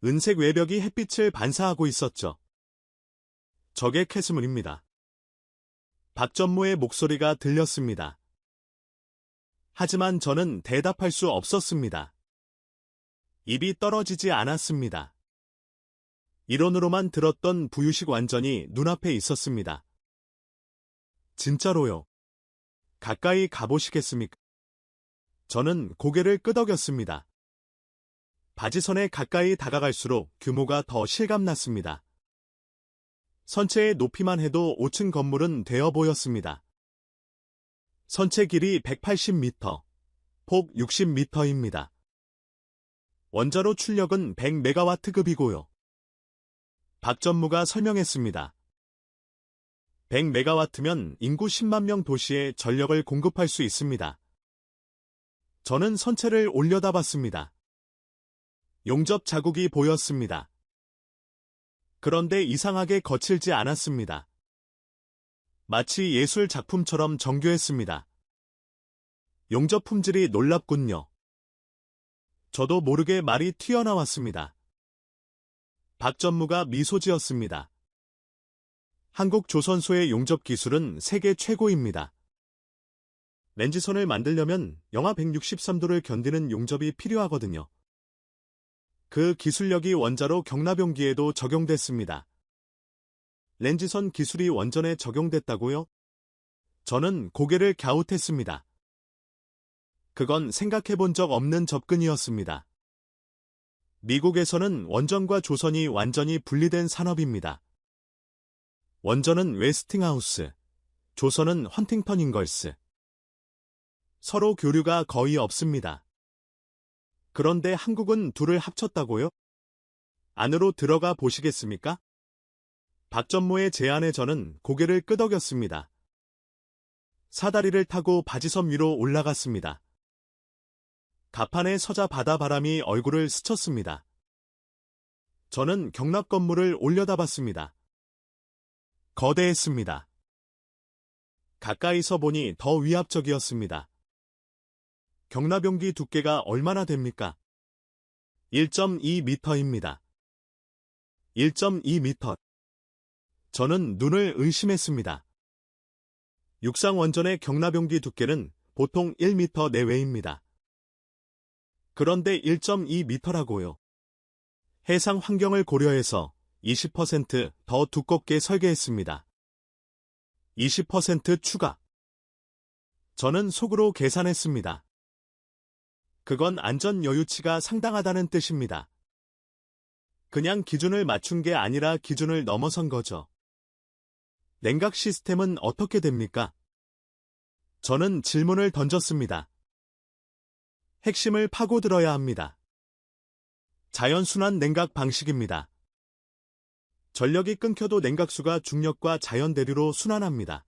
S1: 은색 외벽이 햇빛을 반사하고 있었죠. 적의 캐스물입니다. 박 전무의 목소리가 들렸습니다. 하지만 저는 대답할 수 없었습니다. 입이 떨어지지 않았습니다. 이론으로만 들었던 부유식 완전히 눈앞에 있었습니다. 진짜로요. 가까이 가보시겠습니까? 저는 고개를 끄덕였습니다. 바지선에 가까이 다가갈수록 규모가 더 실감났습니다. 선체의 높이만 해도 5층 건물은 되어 보였습니다. 선체 길이 180m, 폭 60m입니다. 원자로 출력은 100메가와트급이고요. 박 전무가 설명했습니다. 100메가와트면 인구 10만 명 도시에 전력을 공급할 수 있습니다. 저는 선체를 올려다봤습니다. 용접 자국이 보였습니다. 그런데 이상하게 거칠지 않았습니다. 마치 예술 작품처럼 정교했습니다. 용접 품질이 놀랍군요. 저도 모르게 말이 튀어나왔습니다. 박 전무가 미소 지었습니다. 한국 조선소의 용접 기술은 세계 최고입니다. 렌지선을 만들려면 영하 163도를 견디는 용접이 필요하거든요. 그 기술력이 원자로 경납용기에도 적용됐습니다. 렌지선 기술이 원전에 적용됐다고요? 저는 고개를 갸웃했습니다. 그건 생각해본 적 없는 접근이었습니다. 미국에서는 원전과 조선이 완전히 분리된 산업입니다. 원전은 웨스팅하우스, 조선은 헌팅턴 잉걸스. 서로 교류가 거의 없습니다. 그런데 한국은 둘을 합쳤다고요? 안으로 들어가 보시겠습니까? 박 전무의 제안에 저는 고개를 끄덕였습니다. 사다리를 타고 바지섬 위로 올라갔습니다. 가판에 서자 바다바람이 얼굴을 스쳤습니다. 저는 경납 건물을 올려다봤습니다. 거대했습니다. 가까이서 보니 더 위압적이었습니다. 경납용기 두께가 얼마나 됩니까? 1.2m입니다. 1.2m. 저는 눈을 의심했습니다. 육상 원전의 경납용기 두께는 보통 1m 내외입니다. 그런데 1.2m라고요. 해상 환경을 고려해서 20%더 두껍게 설계했습니다. 20% 추가. 저는 속으로 계산했습니다. 그건 안전 여유치가 상당하다는 뜻입니다. 그냥 기준을 맞춘 게 아니라 기준을 넘어선 거죠. 냉각 시스템은 어떻게 됩니까? 저는 질문을 던졌습니다. 핵심을 파고들어야 합니다. 자연순환 냉각 방식입니다. 전력이 끊겨도 냉각수가 중력과 자연 대류로 순환합니다.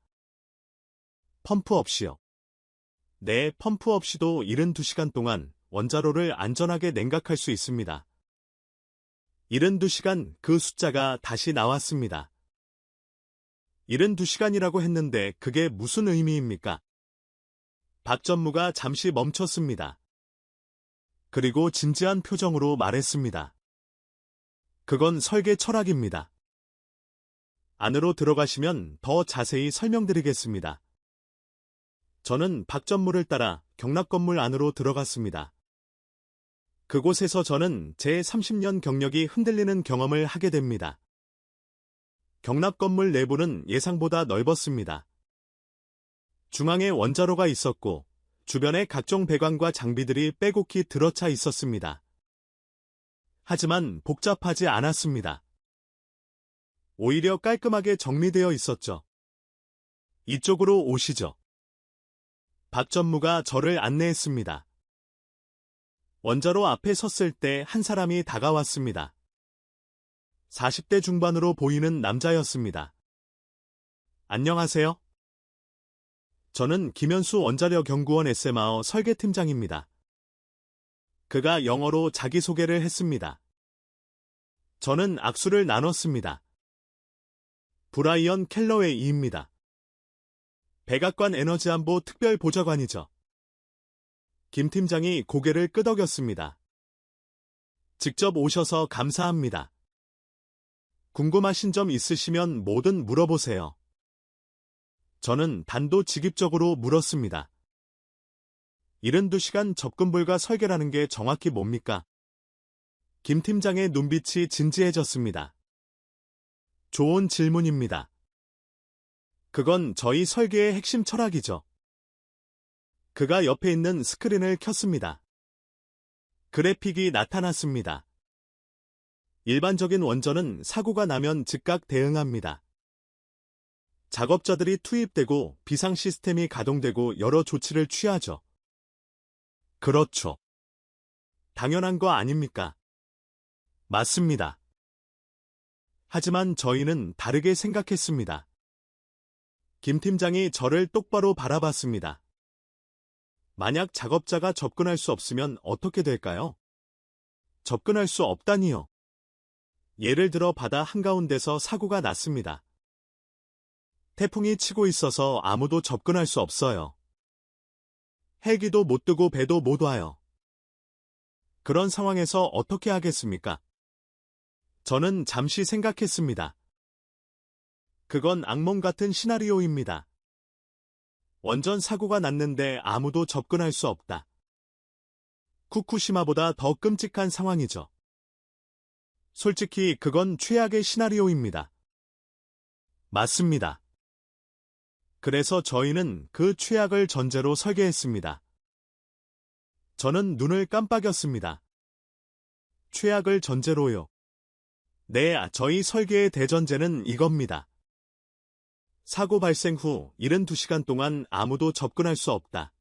S1: 펌프 없이요. 네, 펌프 없이도 72시간 동안 원자로를 안전하게 냉각할 수 있습니다. 72시간 그 숫자가 다시 나왔습니다. 72시간이라고 했는데 그게 무슨 의미입니까? 박 전무가 잠시 멈췄습니다. 그리고 진지한 표정으로 말했습니다. 그건 설계 철학입니다. 안으로 들어가시면 더 자세히 설명드리겠습니다. 저는 박 전무를 따라 경납 건물 안으로 들어갔습니다. 그곳에서 저는 제 30년 경력이 흔들리는 경험을 하게 됩니다. 경납 건물 내부는 예상보다 넓었습니다. 중앙에 원자로가 있었고 주변에 각종 배관과 장비들이 빼곡히 들어차 있었습니다. 하지만 복잡하지 않았습니다. 오히려 깔끔하게 정리되어 있었죠. 이쪽으로 오시죠. 박 전무가 저를 안내했습니다. 원자로 앞에 섰을 때 한 사람이 다가왔습니다. 40대 중반으로 보이는 남자였습니다. 안녕하세요. 저는 김현수 원자력연구원 SMAO 설계팀장입니다. 그가 영어로 자기소개를 했습니다. 저는 악수를 나눴습니다. 브라이언 켈러웨이입니다. 백악관 에너지안보 특별보좌관이죠. 김 팀장이 고개를 끄덕였습니다. 직접 오셔서 감사합니다. 궁금하신 점 있으시면 뭐든 물어보세요. 저는 단도직입적으로 물었습니다. 72시간 접근 불가 설계라는 게 정확히 뭡니까? 김 팀장의 눈빛이 진지해졌습니다. 좋은 질문입니다. 그건 저희 설계의 핵심 철학이죠. 그가 옆에 있는 스크린을 켰습니다. 그래픽이 나타났습니다. 일반적인 원전은 사고가 나면 즉각 대응합니다. 작업자들이 투입되고 비상 시스템이 가동되고 여러 조치를 취하죠. 그렇죠. 당연한 거 아닙니까? 맞습니다. 하지만 저희는 다르게 생각했습니다. 김 팀장이 저를 똑바로 바라봤습니다. 만약 작업자가 접근할 수 없으면 어떻게 될까요? 접근할 수 없다니요. 예를 들어 바다 한가운데서 사고가 났습니다. 태풍이 치고 있어서 아무도 접근할 수 없어요. 헬기도 못 뜨고 배도 못 와요. 그런 상황에서 어떻게 하겠습니까? 저는 잠시 생각했습니다. 그건 악몽 같은 시나리오입니다. 원전 사고가 났는데 아무도 접근할 수 없다. 후쿠시마보다 더 끔찍한 상황이죠. 솔직히 그건 최악의 시나리오입니다. 맞습니다. 그래서 저희는 그 최악을 전제로 설계했습니다. 저는 눈을 깜빡였습니다. 최악을 전제로요. 네, 저희 설계의 대전제는 이겁니다. 사고 발생 후 72시간 동안 아무도 접근할 수 없다.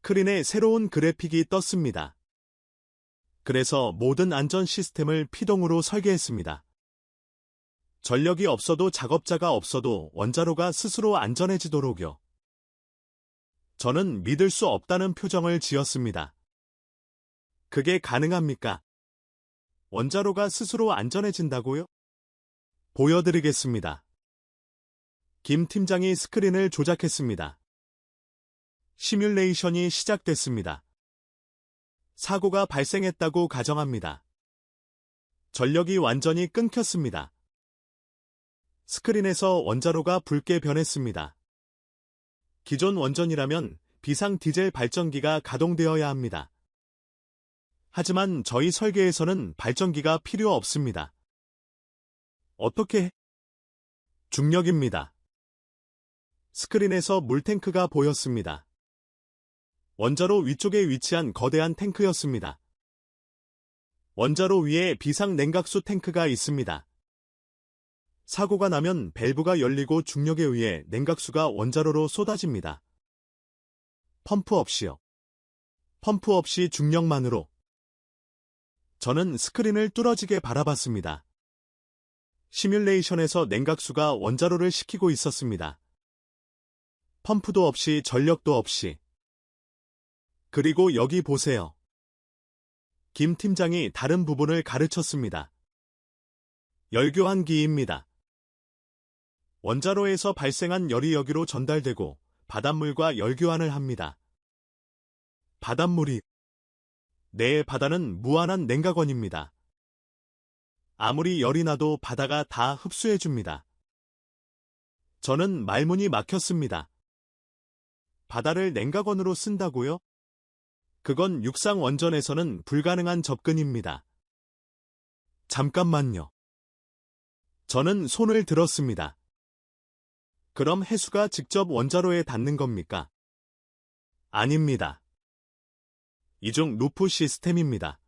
S1: 크린에 새로운 그래픽이 떴습니다. 그래서 모든 안전 시스템을 피동으로 설계했습니다. 전력이 없어도 작업자가 없어도 원자로가 스스로 안전해지도록요. 저는 믿을 수 없다는 표정을 지었습니다. 그게 가능합니까? 원자로가 스스로 안전해진다고요? 보여드리겠습니다. 김 팀장이 스크린을 조작했습니다. 시뮬레이션이 시작됐습니다. 사고가 발생했다고 가정합니다. 전력이 완전히 끊겼습니다. 스크린에서 원자로가 붉게 변했습니다. 기존 원전이라면 비상 디젤 발전기가 가동되어야 합니다. 하지만 저희 설계에서는 발전기가 필요 없습니다. 어떻게 해? 중력입니다. 스크린에서 물탱크가 보였습니다. 원자로 위쪽에 위치한 거대한 탱크였습니다. 원자로 위에 비상 냉각수 탱크가 있습니다. 사고가 나면 밸브가 열리고 중력에 의해 냉각수가 원자로로 쏟아집니다. 펌프 없이요. 펌프 없이 중력만으로. 저는 스크린을 뚫어지게 바라봤습니다. 시뮬레이션에서 냉각수가 원자로를 식히고 있었습니다. 펌프도 없이 전력도 없이. 그리고 여기 보세요. 김 팀장이 다른 부분을 가르쳤습니다. 열교환기입니다. 원자로에서 발생한 열이 여기로 전달되고 바닷물과 열교환을 합니다. 바닷물이. 네, 바다는 무한한 냉각원입니다. 아무리 열이 나도 바다가 다 흡수해줍니다. 저는 말문이 막혔습니다. 바다를 냉각원으로 쓴다고요? 그건 육상 원전에서는 불가능한 접근입니다. 잠깐만요. 저는 손을 들었습니다. 그럼 해수가 직접 원자로에 닿는 겁니까? 아닙니다. 이중 루프 시스템입니다.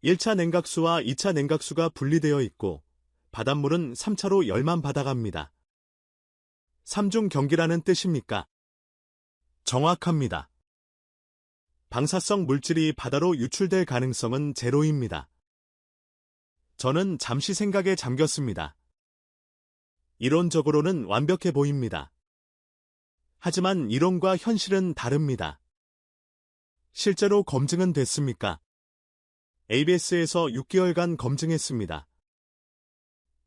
S1: 1차 냉각수와 2차 냉각수가 분리되어 있고 바닷물은 3차로 열만 받아갑니다. 3중 경기라는 뜻입니까? 정확합니다. 방사성 물질이 바다로 유출될 가능성은 제로입니다. 저는 잠시 생각에 잠겼습니다. 이론적으로는 완벽해 보입니다. 하지만 이론과 현실은 다릅니다. 실제로 검증은 됐습니까? ABS에서 6개월간 검증했습니다.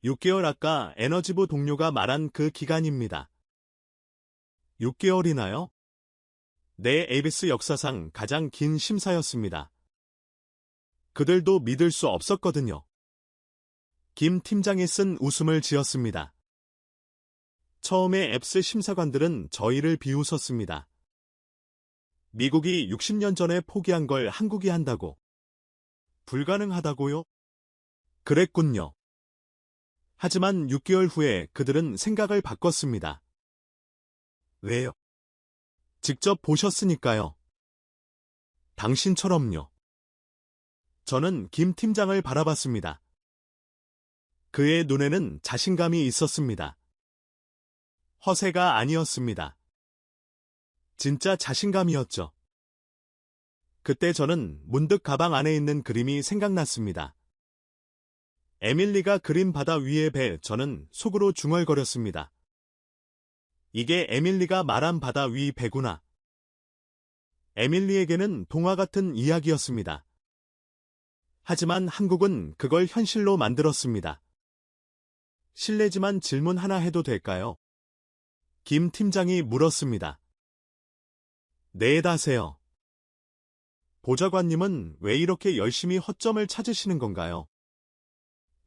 S1: 6개월 아까 에너지부 동료가 말한 그 기간입니다. 6개월이나요? 네, ABS 역사상 가장 긴 심사였습니다. 그들도 믿을 수 없었거든요. 김 팀장이 쓴 웃음을 지었습니다. 처음에 앱스 심사관들은 저희를 비웃었습니다. 미국이 60년 전에 포기한 걸 한국이 한다고. 불가능하다고요? 그랬군요. 하지만 6개월 후에 그들은 생각을 바꿨습니다. 왜요? 직접 보셨으니까요. 당신처럼요. 저는 김 팀장을 바라봤습니다. 그의 눈에는 자신감이 있었습니다. 허세가 아니었습니다. 진짜 자신감이었죠. 그때 저는 문득 가방 안에 있는 그림이 생각났습니다. 에밀리가 그린 바다 위의 배, 저는 속으로 중얼거렸습니다. 이게 에밀리가 말한 바다 위 배구나. 에밀리에게는 동화 같은 이야기였습니다. 하지만 한국은 그걸 현실로 만들었습니다. 실례지만 질문 하나 해도 될까요? 김 팀장이 물었습니다. 네, 다세요. 보좌관님은 왜 이렇게 열심히 허점을 찾으시는 건가요?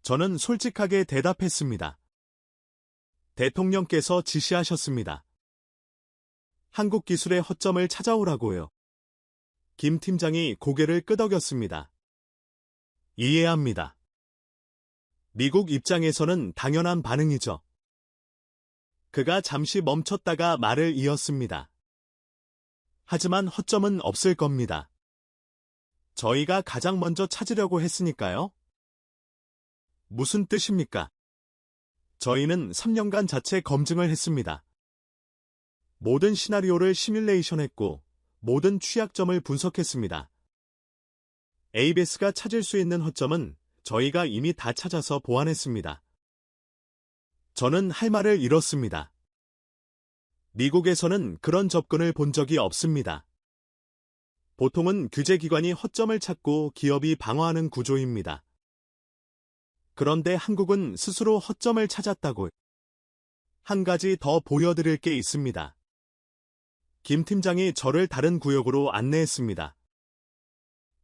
S1: 저는 솔직하게 대답했습니다. 대통령께서 지시하셨습니다. 한국 기술의 허점을 찾아오라고요. 김 팀장이 고개를 끄덕였습니다. 이해합니다. 미국 입장에서는 당연한 반응이죠. 그가 잠시 멈췄다가 말을 이었습니다. 하지만 허점은 없을 겁니다. 저희가 가장 먼저 찾으려고 했으니까요. 무슨 뜻입니까? 저희는 3년간 자체 검증을 했습니다. 모든 시나리오를 시뮬레이션했고 모든 취약점을 분석했습니다. ABS가 찾을 수 있는 허점은 저희가 이미 다 찾아서 보완했습니다. 저는 할 말을 잃었습니다. 미국에서는 그런 접근을 본 적이 없습니다. 보통은 규제기관이 허점을 찾고 기업이 방어하는 구조입니다. 그런데 한국은 스스로 허점을 찾았다고. 한 가지 더 보여드릴 게 있습니다. 김 팀장이 저를 다른 구역으로 안내했습니다.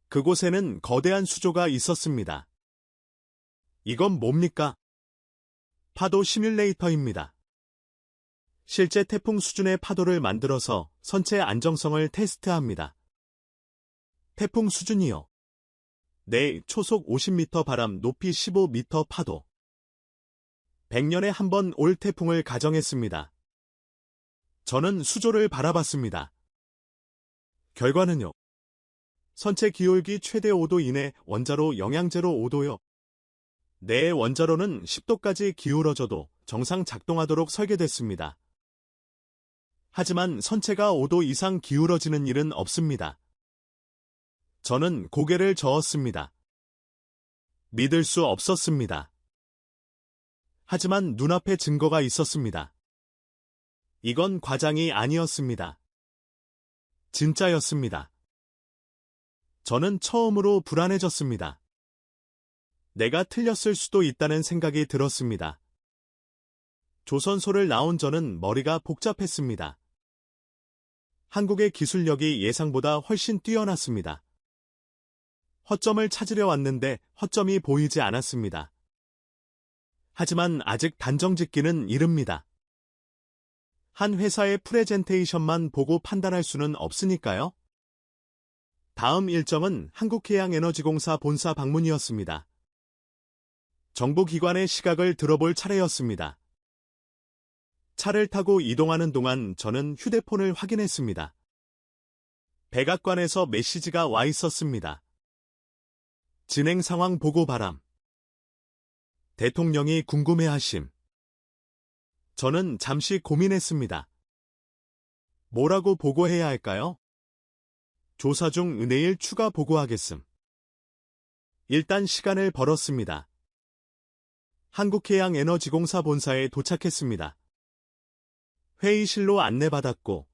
S1: 그곳에는 거대한 수조가 있었습니다. 이건 뭡니까? 파도 시뮬레이터입니다. 실제 태풍 수준의 파도를 만들어서 선체 안정성을 테스트합니다. 태풍 수준이요. 네, 초속 50m 바람, 높이 15m 파도. 100년에 한 번 올 태풍을 가정했습니다. 저는 수조를 바라봤습니다. 결과는요. 선체 기울기 최대 5도 이내, 원자로 영양제로 5도요. 내 원자로는 10도까지 기울어져도 정상 작동하도록 설계됐습니다. 하지만 선체가 5도 이상 기울어지는 일은 없습니다. 저는 고개를 저었습니다. 믿을 수 없었습니다. 하지만 눈앞에 증거가 있었습니다. 이건 과장이 아니었습니다. 진짜였습니다. 저는 처음으로 불안해졌습니다. 내가 틀렸을 수도 있다는 생각이 들었습니다. 조선소를 나온 저는 머리가 복잡했습니다. 한국의 기술력이 예상보다 훨씬 뛰어났습니다. 허점을 찾으려 왔는데 허점이 보이지 않았습니다. 하지만 아직 단정짓기는 이릅니다. 한 회사의 프레젠테이션만 보고 판단할 수는 없으니까요. 다음 일정은 한국해양에너지공사 본사 방문이었습니다. 정부기관의 시각을 들어볼 차례였습니다. 차를 타고 이동하는 동안 저는 휴대폰을 확인했습니다. 백악관에서 메시지가 와 있었습니다. 진행 상황 보고 바람. 대통령이 궁금해하심. 저는 잠시 고민했습니다. 뭐라고 보고해야 할까요? 조사 중 내일 추가 보고하겠음. 일단 시간을 벌었습니다. 한국해양에너지공사 본사에 도착했습니다. 회의실로 안내받았고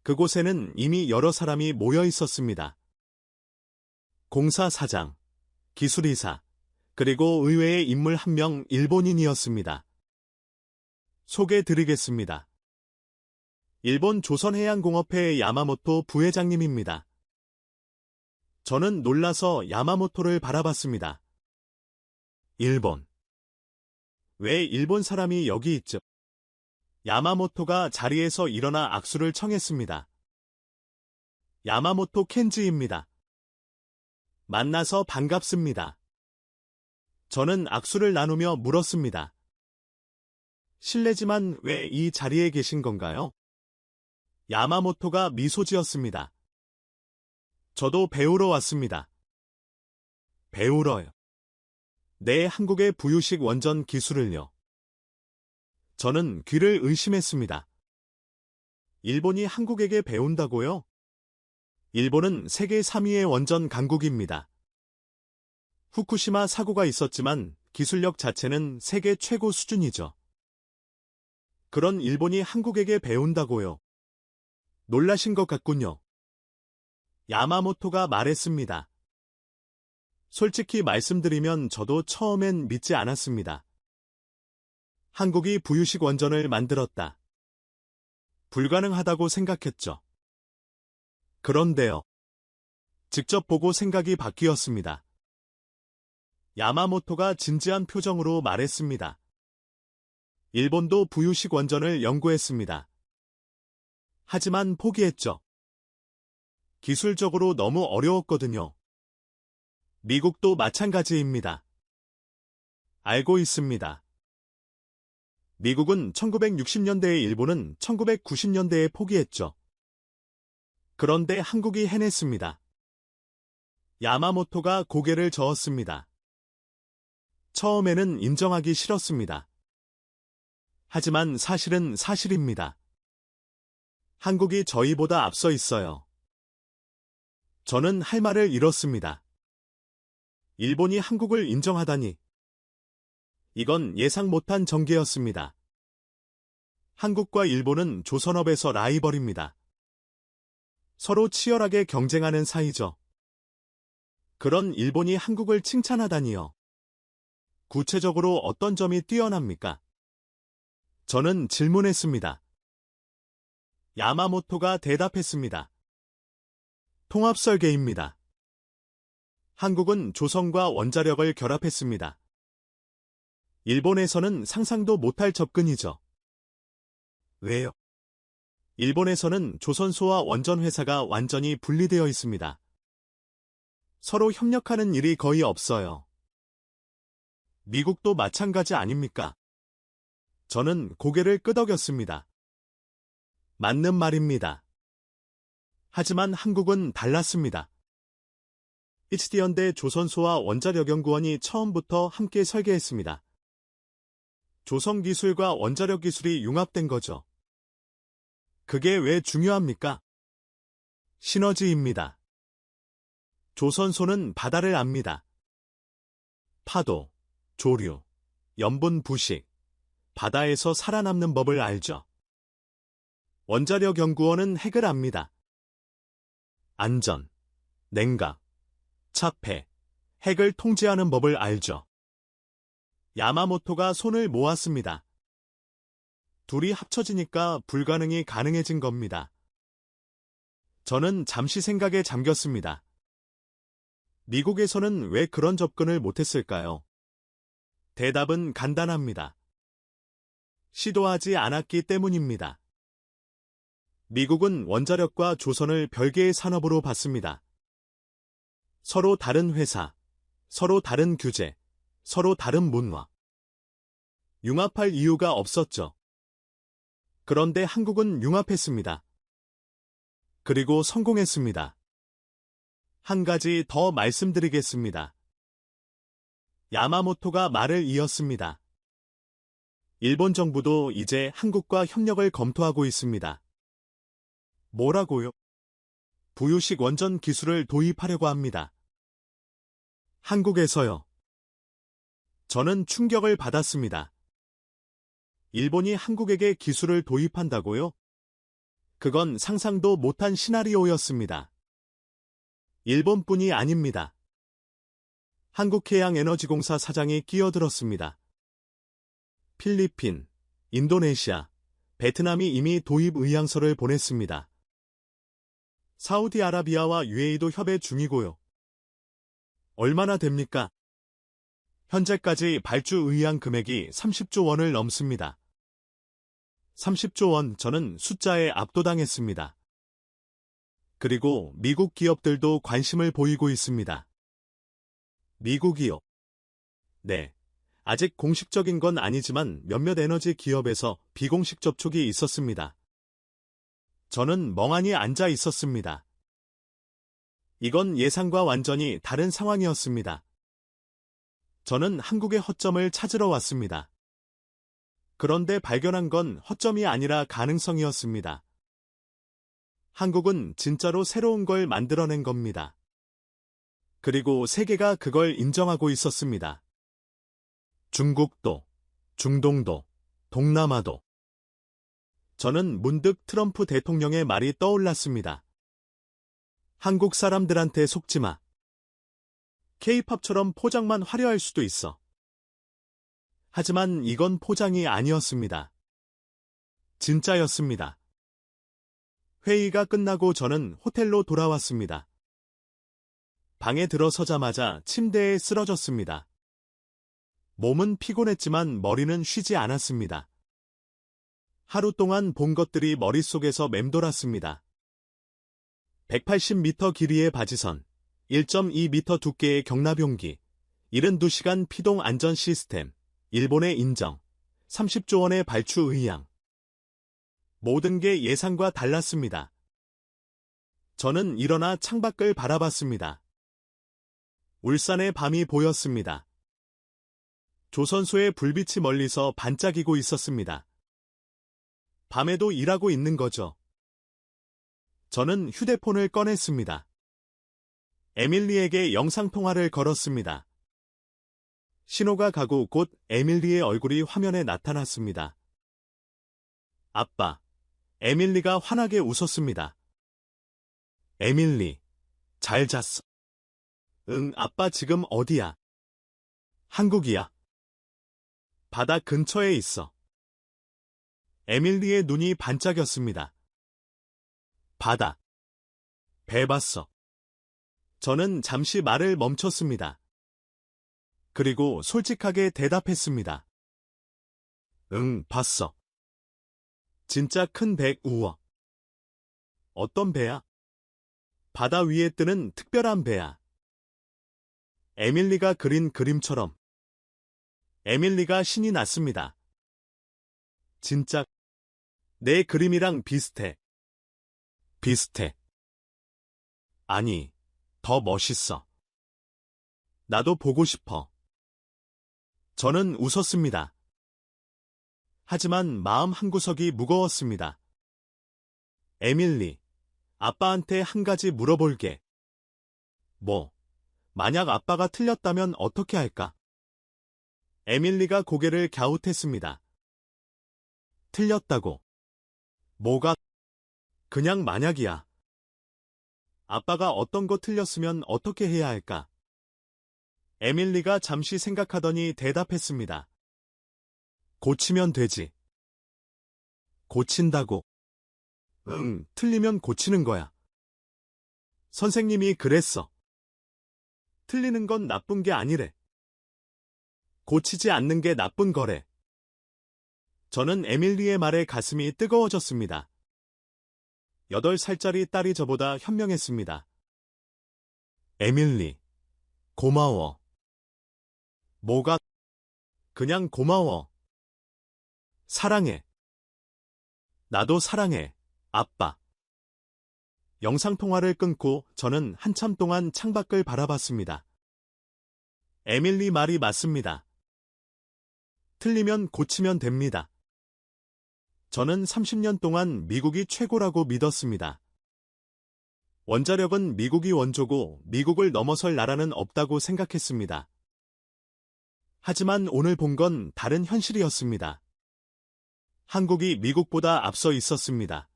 S1: 그곳에는 이미 여러 사람이 모여 있었습니다. 공사 사장, 기술이사, 그리고 의외의 인물 한 명 일본인이었습니다. 소개드리겠습니다. 일본 조선해양공업회 야마모토 부회장님입니다. 저는 놀라서 야마모토를 바라봤습니다. 일본. 왜 일본 사람이 여기 있죠? 야마모토가 자리에서 일어나 악수를 청했습니다. 야마모토 켄지입니다. 만나서 반갑습니다. 저는 악수를 나누며 물었습니다. 실례지만 왜 이 자리에 계신 건가요? 야마모토가 미소 지었습니다. 저도 배우러 왔습니다. 배우러요. 내 한국의 부유식 원전 기술을요. 저는 귀를 의심했습니다. 일본이 한국에게 배운다고요? 일본은 세계 3위의 원전 강국입니다. 후쿠시마 사고가 있었지만 기술력 자체는 세계 최고 수준이죠. 그런 일본이 한국에게 배운다고요? 놀라신 것 같군요. 야마모토가 말했습니다. 솔직히 말씀드리면 저도 처음엔 믿지 않았습니다. 한국이 부유식 원전을 만들었다. 불가능하다고 생각했죠. 그런데요. 직접 보고 생각이 바뀌었습니다. 야마모토가 진지한 표정으로 말했습니다. 일본도 부유식 원전을 연구했습니다. 하지만 포기했죠. 기술적으로 너무 어려웠거든요. 미국도 마찬가지입니다. 알고 있습니다. 미국은 1960년대에 일본은 1990년대에 포기했죠. 그런데 한국이 해냈습니다. 야마모토가 고개를 저었습니다. 처음에는 인정하기 싫었습니다. 하지만 사실은 사실입니다. 한국이 저희보다 앞서 있어요. 저는 할 말을 잃었습니다. 일본이 한국을 인정하다니. 이건 예상 못한 전개였습니다. 한국과 일본은 조선업에서 라이벌입니다. 서로 치열하게 경쟁하는 사이죠. 그런 일본이 한국을 칭찬하다니요. 구체적으로 어떤 점이 뛰어납니까? 저는 질문했습니다. 야마모토가 대답했습니다. 통합설계입니다. 한국은 조선과 원자력을 결합했습니다. 일본에서는 상상도 못할 접근이죠. 왜요? 일본에서는 조선소와 원전회사가 완전히 분리되어 있습니다. 서로 협력하는 일이 거의 없어요. 미국도 마찬가지 아닙니까? 저는 고개를 끄덕였습니다. 맞는 말입니다. 하지만 한국은 달랐습니다. HD연대 조선소와 원자력연구원이 처음부터 함께 설계했습니다. 조선기술과 원자력 기술이 융합된 거죠. 그게 왜 중요합니까? 시너지입니다. 조선소는 바다를 압니다. 파도, 조류, 염분 부식, 바다에서 살아남는 법을 알죠. 원자력연구원은 핵을 압니다. 안전, 냉각, 차폐, 핵을 통제하는 법을 알죠. 야마모토가 손을 모았습니다. 둘이 합쳐지니까 불가능이 가능해진 겁니다. 저는 잠시 생각에 잠겼습니다. 미국에서는 왜 그런 접근을 못했을까요? 대답은 간단합니다. 시도하지 않았기 때문입니다. 미국은 원자력과 조선을 별개의 산업으로 봤습니다. 서로 다른 회사, 서로 다른 규제, 서로 다른 문화. 융합할 이유가 없었죠. 그런데 한국은 융합했습니다. 그리고 성공했습니다. 한 가지 더 말씀드리겠습니다. 야마모토가 말을 이었습니다. 일본 정부도 이제 한국과 협력을 검토하고 있습니다. 뭐라고요? 부유식 원전 기술을 도입하려고 합니다. 한국에서요. 저는 충격을 받았습니다. 일본이 한국에게 기술을 도입한다고요? 그건 상상도 못한 시나리오였습니다. 일본뿐이 아닙니다. 한국해양에너지공사 사장이 끼어들었습니다. 필리핀, 인도네시아, 베트남이 이미 도입 의향서를 보냈습니다. 사우디아라비아와 UAE도 협의 중이고요. 얼마나 됩니까? 현재까지 발주 의향 금액이 30조 원을 넘습니다. 30조 원, 저는 숫자에 압도당했습니다. 그리고 미국 기업들도 관심을 보이고 있습니다. 미국이요? 네. 아직 공식적인 건 아니지만 몇몇 에너지 기업에서 비공식 접촉이 있었습니다. 저는 멍하니 앉아 있었습니다. 이건 예상과 완전히 다른 상황이었습니다. 저는 한국의 허점을 찾으러 왔습니다. 그런데 발견한 건 허점이 아니라 가능성이었습니다. 한국은 진짜로 새로운 걸 만들어낸 겁니다. 그리고 세계가 그걸 인정하고 있었습니다. 중국도, 중동도, 동남아도. 저는 문득 트럼프 대통령의 말이 떠올랐습니다. 한국 사람들한테 속지 마. K-팝처럼 포장만 화려할 수도 있어. 하지만 이건 포장이 아니었습니다. 진짜였습니다. 회의가 끝나고 저는 호텔로 돌아왔습니다. 방에 들어서자마자 침대에 쓰러졌습니다. 몸은 피곤했지만 머리는 쉬지 않았습니다. 하루 동안 본 것들이 머릿속에서 맴돌았습니다. 180m 길이의 바지선, 1.2m 두께의 경납용기, 72시간 피동 안전 시스템, 일본의 인정, 30조 원의 발주 의향. 모든 게 예상과 달랐습니다. 저는 일어나 창밖을 바라봤습니다. 울산의 밤이 보였습니다. 조선소의 불빛이 멀리서 반짝이고 있었습니다. 밤에도 일하고 있는 거죠. 저는 휴대폰을 꺼냈습니다. 에밀리에게 영상통화를 걸었습니다. 신호가 가고 곧 에밀리의 얼굴이 화면에 나타났습니다. 아빠, 에밀리가 환하게 웃었습니다. 에밀리, 잘 잤어. 응, 아빠 지금 어디야? 한국이야. 바다 근처에 있어. 에밀리의 눈이 반짝였습니다. 바다. 배 봤어. 저는 잠시 말을 멈췄습니다. 그리고 솔직하게 대답했습니다. 응, 봤어. 진짜 큰 배 우와. 어떤 배야? 바다 위에 뜨는 특별한 배야. 에밀리가 그린 그림처럼. 에밀리가 신이 났습니다. 진짜 내 그림이랑 비슷해. 비슷해. 아니, 더 멋있어. 나도 보고 싶어. 저는 웃었습니다. 하지만 마음 한구석이 무거웠습니다. 에밀리, 아빠한테 한 가지 물어볼게. 뭐, 만약 아빠가 틀렸다면 어떻게 할까? 에밀리가 고개를 갸웃했습니다. 틀렸다고. 뭐가? 그냥 만약이야. 아빠가 어떤 거 틀렸으면 어떻게 해야 할까? 에밀리가 잠시 생각하더니 대답했습니다. 고치면 되지. 고친다고. 응, 틀리면 고치는 거야. 선생님이 그랬어. 틀리는 건 나쁜 게 아니래. 고치지 않는 게 나쁜 거래. 저는 에밀리의 말에 가슴이 뜨거워졌습니다. 8살짜리 딸이 저보다 현명했습니다. 에밀리, 고마워. 뭐가? 그냥 고마워. 사랑해. 나도 사랑해, 아빠. 영상통화를 끊고 저는 한참 동안 창밖을 바라봤습니다. 에밀리 말이 맞습니다. 틀리면 고치면 됩니다. 저는 30년 동안 미국이 최고라고 믿었습니다. 원자력은 미국이 원조고 미국을 넘어설 나라는 없다고 생각했습니다. 하지만 오늘 본 건 다른 현실이었습니다. 한국이 미국보다 앞서 있었습니다.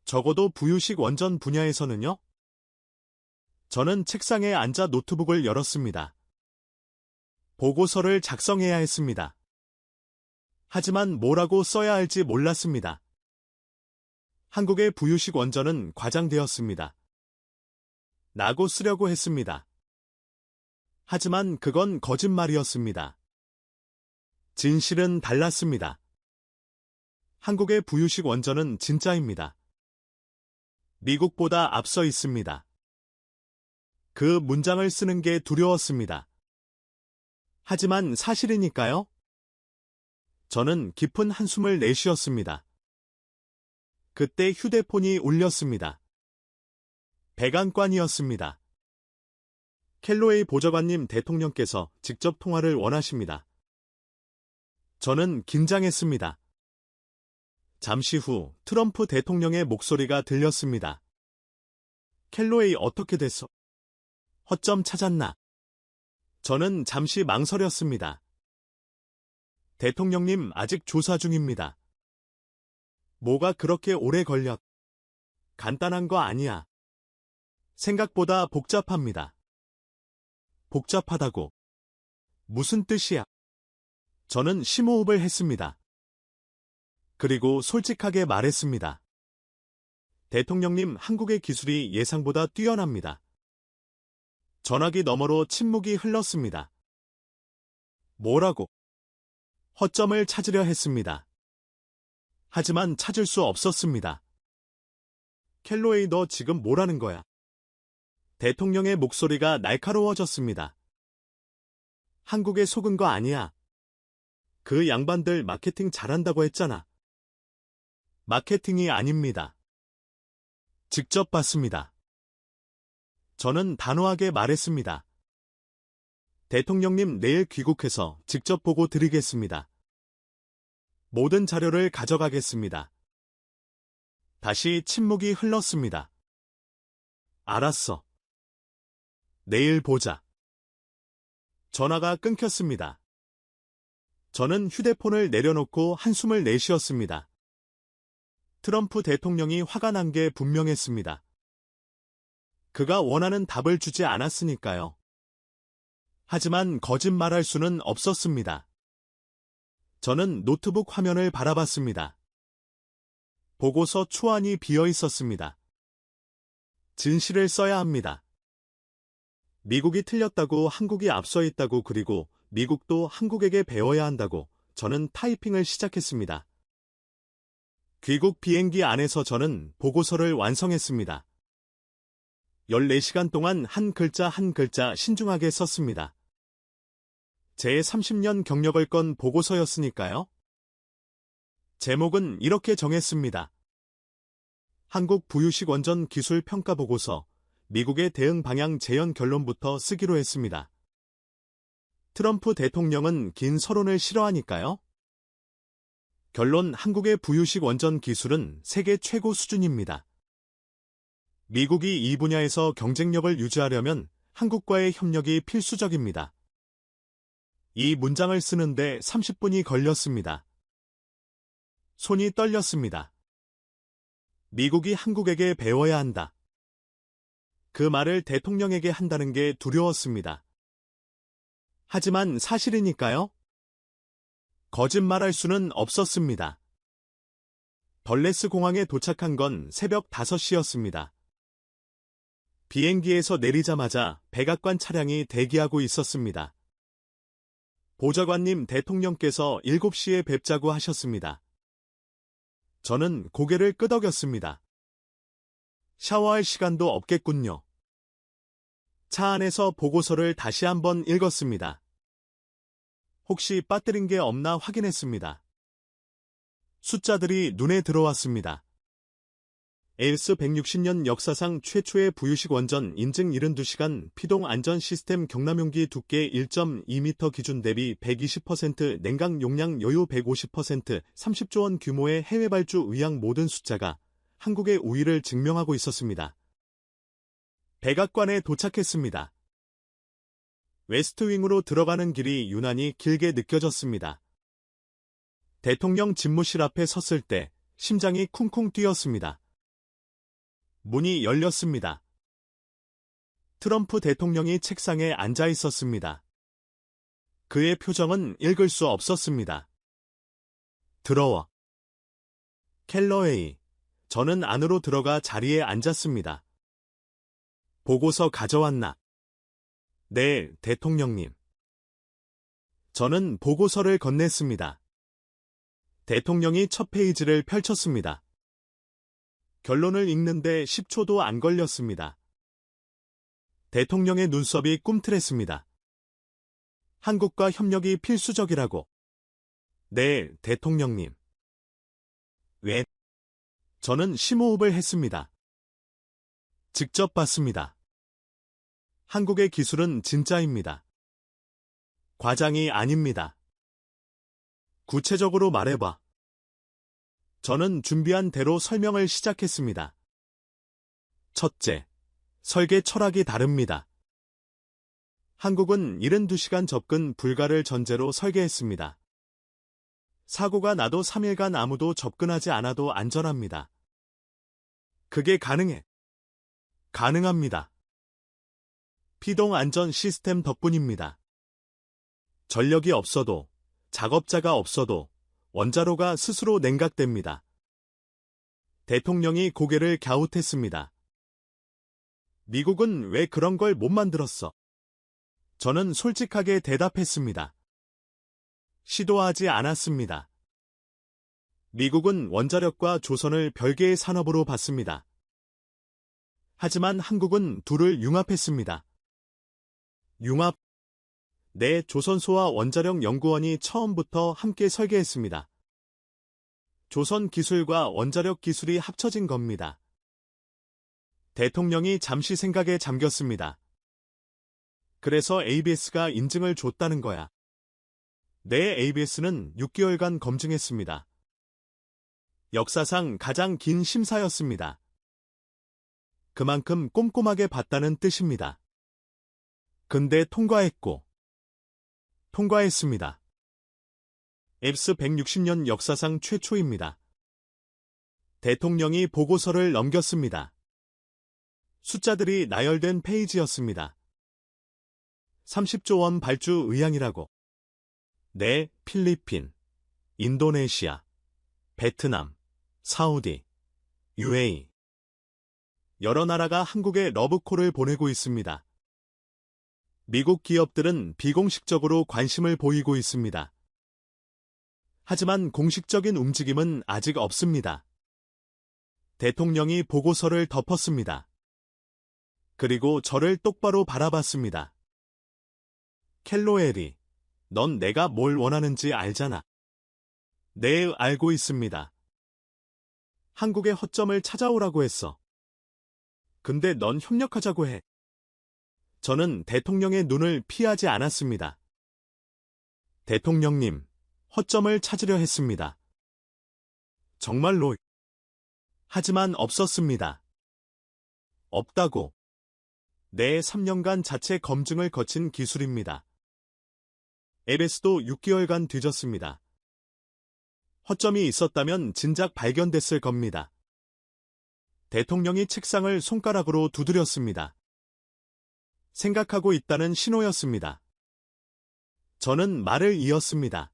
S1: 적어도 부유식 원전 분야에서는요? 저는 책상에 앉아 노트북을 열었습니다. 보고서를 작성해야 했습니다. 하지만 뭐라고 써야 할지 몰랐습니다. 한국의 부유식 원전은 과장되었습니다. 라고 쓰려고 했습니다. 하지만 그건 거짓말이었습니다. 진실은 달랐습니다. 한국의 부유식 원전은 진짜입니다. 미국보다 앞서 있습니다. 그 문장을 쓰는 게 두려웠습니다. 하지만 사실이니까요? 저는 깊은 한숨을 내쉬었습니다. 그때 휴대폰이 울렸습니다. 백안관이었습니다. 켈로웨이 보좌관님 대통령께서 직접 통화를 원하십니다. 저는 긴장했습니다. 잠시 후 트럼프 대통령의 목소리가 들렸습니다. 켈로웨이 어떻게 됐어? 허점 찾았나? 저는 잠시 망설였습니다. 대통령님 아직 조사 중입니다. 뭐가 그렇게 오래 걸렸? 간단한 거 아니야. 생각보다 복잡합니다. 복잡하다고. 무슨 뜻이야? 저는 심호흡을 했습니다. 그리고 솔직하게 말했습니다. 대통령님, 한국의 기술이 예상보다 뛰어납니다. 전화기 너머로 침묵이 흘렀습니다. 뭐라고? 허점을 찾으려 했습니다. 하지만 찾을 수 없었습니다. 켈로웨이, 너 지금 뭐라는 거야? 대통령의 목소리가 날카로워졌습니다. 한국에 속은 거 아니야. 그 양반들 마케팅 잘한다고 했잖아. 마케팅이 아닙니다. 직접 봤습니다. 저는 단호하게 말했습니다. 대통령님, 내일 귀국해서 직접 보고 드리겠습니다. 모든 자료를 가져가겠습니다. 다시 침묵이 흘렀습니다. 알았어. 내일 보자. 전화가 끊겼습니다. 저는 휴대폰을 내려놓고 한숨을 내쉬었습니다. 트럼프 대통령이 화가 난 게 분명했습니다. 그가 원하는 답을 주지 않았으니까요. 하지만 거짓말할 수는 없었습니다. 저는 노트북 화면을 바라봤습니다. 보고서 초안이 비어 있었습니다. 진실을 써야 합니다. 미국이 틀렸다고 한국이 앞서 있다고, 그리고 미국도 한국에게 배워야 한다고 저는 타이핑을 시작했습니다. 귀국 비행기 안에서 저는 보고서를 완성했습니다. 14시간 동안 한 글자 한 글자 신중하게 썼습니다. 제 30년 경력을 건 보고서였으니까요. 제목은 이렇게 정했습니다. 한국 부유식 원전 기술 평가 보고서 미국의 대응 방향 재현 결론부터 쓰기로 했습니다. 트럼프 대통령은 긴 서론을 싫어하니까요? 결론: 한국의 부유식 원전 기술은 세계 최고 수준입니다. 미국이 이 분야에서 경쟁력을 유지하려면 한국과의 협력이 필수적입니다. 이 문장을 쓰는데 30분이 걸렸습니다. 손이 떨렸습니다. 미국이 한국에게 배워야 한다. 그 말을 대통령에게 한다는 게 두려웠습니다. 하지만 사실이니까요. 거짓말할 수는 없었습니다. 덜레스 공항에 도착한 건 새벽 5시였습니다. 비행기에서 내리자마자 백악관 차량이 대기하고 있었습니다. 보좌관님, 대통령께서 7시에 뵙자고 하셨습니다. 저는 고개를 끄덕였습니다. 샤워할 시간도 없겠군요. 차 안에서 보고서를 다시 한번 읽었습니다. 혹시 빠뜨린 게 없나 확인했습니다. 숫자들이 눈에 들어왔습니다. 에일스 160년 역사상 최초의 부유식 원전 인증 72시간 피동 안전 시스템 경남용기 두께 1.2m 기준 대비 120% 냉각 용량 여유 150% 30조 원 규모의 해외 발주 의향 모든 숫자가 한국의 우위를 증명하고 있었습니다. 백악관에 도착했습니다. 웨스트윙으로 들어가는 길이 유난히 길게 느껴졌습니다. 대통령 집무실 앞에 섰을 때 심장이 쿵쿵 뛰었습니다. 문이 열렸습니다. 트럼프 대통령이 책상에 앉아 있었습니다. 그의 표정은 읽을 수 없었습니다. 들어와. 켈러웨이. 저는 안으로 들어가 자리에 앉았습니다. 보고서 가져왔나? 네, 대통령님. 저는 보고서를 건넸습니다. 대통령이 첫 페이지를 펼쳤습니다. 결론을 읽는데 10초도 안 걸렸습니다. 대통령의 눈썹이 꿈틀했습니다. 한국과 협력이 필수적이라고. 네, 대통령님. 왜? 저는 심호흡을 했습니다. 직접 봤습니다. 한국의 기술은 진짜입니다. 과장이 아닙니다. 구체적으로 말해봐. 저는 준비한 대로 설명을 시작했습니다. 첫째, 설계 철학이 다릅니다. 한국은 72시간 접근 불가를 전제로 설계했습니다. 사고가 나도 3일간 아무도 접근하지 않아도 안전합니다. 그게 가능해. 가능합니다. 피동 안전 시스템 덕분입니다. 전력이 없어도, 작업자가 없어도 원자로가 스스로 냉각됩니다. 대통령이 고개를 갸웃했습니다. 미국은 왜 그런 걸 못 만들었어? 저는 솔직하게 대답했습니다. 시도하지 않았습니다. 미국은 원자력과 조선을 별개의 산업으로 봤습니다. 하지만 한국은 둘을 융합했습니다. 융합. 네, 조선소와 원자력 연구원이 처음부터 함께 설계했습니다. 조선 기술과 원자력 기술이 합쳐진 겁니다. 대통령이 잠시 생각에 잠겼습니다. 그래서 ABS가 인증을 줬다는 거야. 네, ABS는 6개월간 검증했습니다. 역사상 가장 긴 심사였습니다. 그만큼 꼼꼼하게 봤다는 뜻입니다. 근데 통과했습니다. 앱스 160년 역사상 최초입니다. 대통령이 보고서를 넘겼습니다. 숫자들이 나열된 페이지였습니다. 30조 원 발주 의향이라고. 네, 필리핀, 인도네시아, 베트남, 사우디, UAE. 여러 나라가 한국에 러브콜을 보내고 있습니다. 미국 기업들은 비공식적으로 관심을 보이고 있습니다. 하지만 공식적인 움직임은 아직 없습니다. 대통령이 보고서를 덮었습니다. 그리고 저를 똑바로 바라봤습니다. 켈로엘이, 넌 내가 뭘 원하는지 알잖아. 네, 알고 있습니다. 한국의 허점을 찾아오라고 했어. 근데 넌 협력하자고 해. 저는 대통령의 눈을 피하지 않았습니다. 대통령님, 허점을 찾으려 했습니다. 정말로. 하지만 없었습니다. 없다고. 내 3년간 자체 검증을 거친 기술입니다. 앱에서도 6개월간 뒤졌습니다. 허점이 있었다면 진작 발견됐을 겁니다. 대통령이 책상을 손가락으로 두드렸습니다. 생각하고 있다는 신호였습니다. 저는 말을 이었습니다.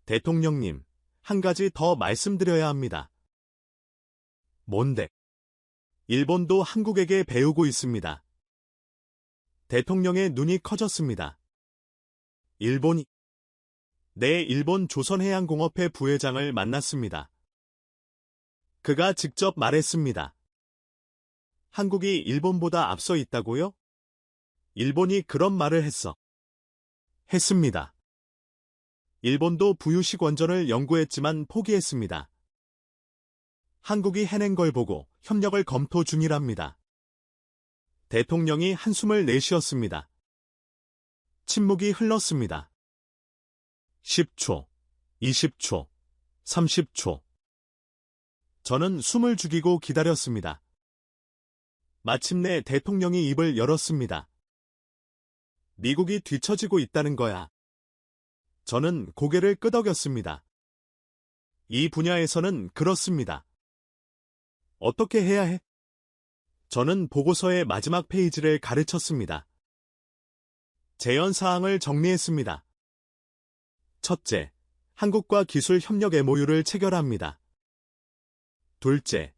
S1: 대통령님, 한 가지 더 말씀드려야 합니다. 뭔데? 일본도 한국에게 배우고 있습니다. 대통령의 눈이 커졌습니다. 일본이? 네, 일본 조선해양공업회 부회장을 만났습니다. 그가 직접 말했습니다. 한국이 일본보다 앞서 있다고요? 일본이 그런 말을 했습니다. 일본도 부유식 원전을 연구했지만 포기했습니다. 한국이 해낸 걸 보고 협력을 검토 중이랍니다. 대통령이 한숨을 내쉬었습니다. 침묵이 흘렀습니다. 10초, 20초, 30초. 저는 숨을 죽이고 기다렸습니다. 마침내 대통령이 입을 열었습니다. 미국이 뒤처지고 있다는 거야. 저는 고개를 끄덕였습니다. 이 분야에서는 그렇습니다. 어떻게 해야 해? 저는 보고서의 마지막 페이지를 가르쳤습니다. 제언 사항을 정리했습니다. 첫째, 한국과 기술 협력 MOU를 체결합니다. 둘째,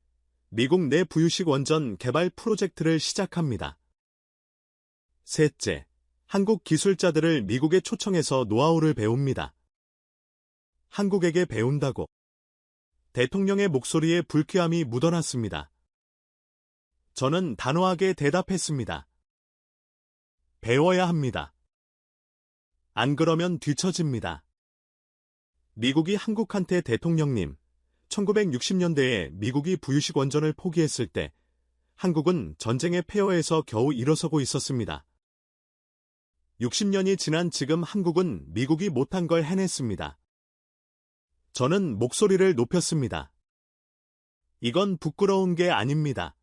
S1: 미국 내 부유식 원전 개발 프로젝트를 시작합니다. 셋째, 한국 기술자들을 미국에 초청해서 노하우를 배웁니다. 한국에게 배운다고. 대통령의 목소리에 불쾌함이 묻어났습니다. 저는 단호하게 대답했습니다. 배워야 합니다. 안 그러면 뒤처집니다. 미국이 한국한테 대통령님, 1960년대에 미국이 부유식 원전을 포기했을 때 한국은 전쟁의 폐허에서 겨우 일어서고 있었습니다. 60년이 지난 지금 한국은 미국이 못한 걸 해냈습니다. 저는 목소리를 높였습니다. 이건 부끄러운 게 아닙니다.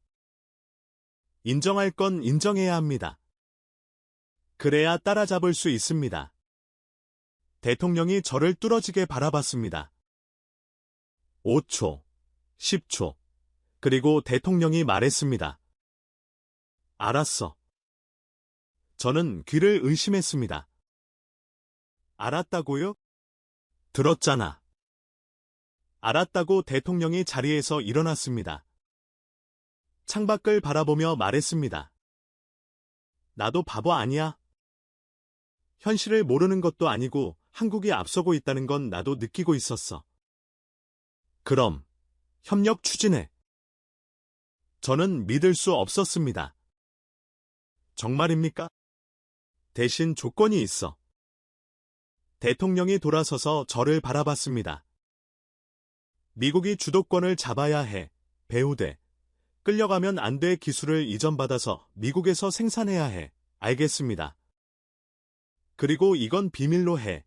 S1: 인정할 건 인정해야 합니다. 그래야 따라잡을 수 있습니다. 대통령이 저를 뚫어지게 바라봤습니다. 5초, 10초, 그리고 대통령이 말했습니다. 알았어. 저는 귀를 의심했습니다. 알았다고요? 들었잖아. 알았다고 대통령이 자리에서 일어났습니다. 창밖을 바라보며 말했습니다. 나도 바보 아니야. 현실을 모르는 것도 아니고 한국이 앞서고 있다는 건 나도 느끼고 있었어. 그럼 협력 추진해. 저는 믿을 수 없었습니다. 정말입니까? 대신 조건이 있어. 대통령이 돌아서서 저를 바라봤습니다. 미국이 주도권을 잡아야 해. 배우되. 끌려가면 안 돼. 기술을 이전받아서 미국에서 생산해야 해. 알겠습니다. 그리고 이건 비밀로 해.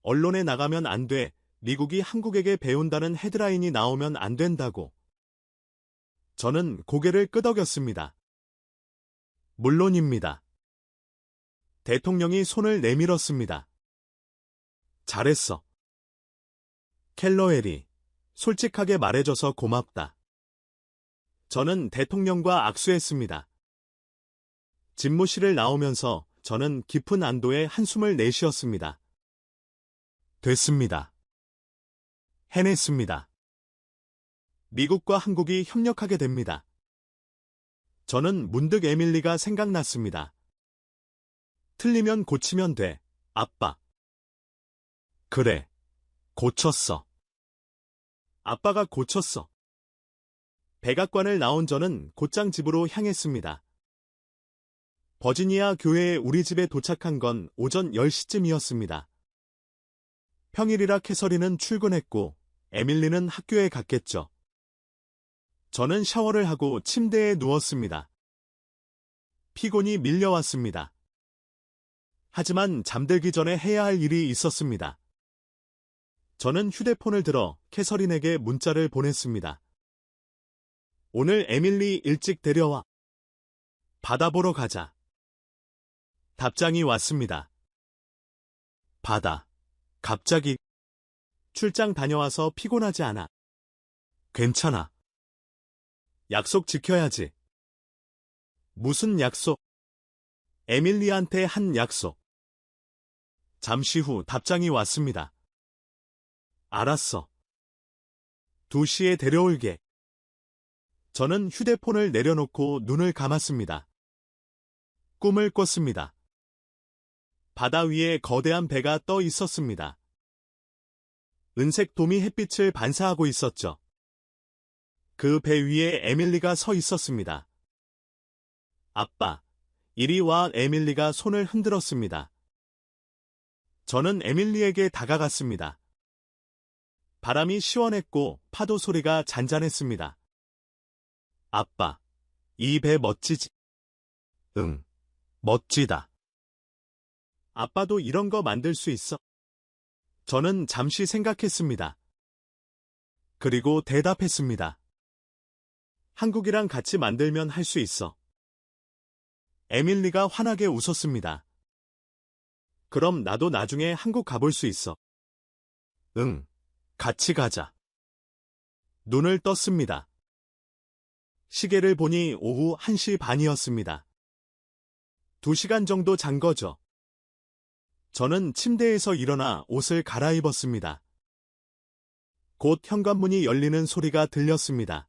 S1: 언론에 나가면 안 돼. 미국이 한국에게 배운다는 헤드라인이 나오면 안 된다고. 저는 고개를 끄덕였습니다. 물론입니다. 대통령이 손을 내밀었습니다. 잘했어. 켈러웰이 솔직하게 말해줘서 고맙다. 저는 대통령과 악수했습니다. 집무실을 나오면서 저는 깊은 안도의 한숨을 내쉬었습니다. 됐습니다. 해냈습니다. 미국과 한국이 협력하게 됩니다. 저는 문득 에밀리가 생각났습니다. 틀리면 고치면 돼, 아빠. 그래, 고쳤어. 아빠가 고쳤어. 백악관을 나온 저는 곧장 집으로 향했습니다. 버지니아 교회에 우리 집에 도착한 건 오전 10시쯤이었습니다. 평일이라 캐서린은 출근했고 에밀리는 학교에 갔겠죠. 저는 샤워를 하고 침대에 누웠습니다. 피곤이 밀려왔습니다. 하지만 잠들기 전에 해야 할 일이 있었습니다. 저는 휴대폰을 들어 캐서린에게 문자를 보냈습니다. 오늘 에밀리 일찍 데려와. 바다 보러 가자. 답장이 왔습니다. 바다. 갑자기. 출장 다녀와서 피곤하지 않아. 괜찮아. 약속 지켜야지. 무슨 약속? 에밀리한테 한 약속. 잠시 후 답장이 왔습니다. 알았어. 2시에 데려올게. 저는 휴대폰을 내려놓고 눈을 감았습니다. 꿈을 꿨습니다. 바다 위에 거대한 배가 떠 있었습니다. 은색 돔이 햇빛을 반사하고 있었죠. 그 배 위에 에밀리가 서 있었습니다. 아빠, 이리 와. 에밀리가 손을 흔들었습니다. 저는 에밀리에게 다가갔습니다. 바람이 시원했고 파도 소리가 잔잔했습니다. 아빠, 이 배 멋지지? 응, 멋지다. 아빠도 이런 거 만들 수 있어? 저는 잠시 생각했습니다. 그리고 대답했습니다. 한국이랑 같이 만들면 할 수 있어. 에밀리가 환하게 웃었습니다. 그럼 나도 나중에 한국 가볼 수 있어. 응, 같이 가자. 눈을 떴습니다. 시계를 보니 오후 1시 반이었습니다. 2시간 정도 잔 거죠. 저는 침대에서 일어나 옷을 갈아입었습니다. 곧 현관문이 열리는 소리가 들렸습니다.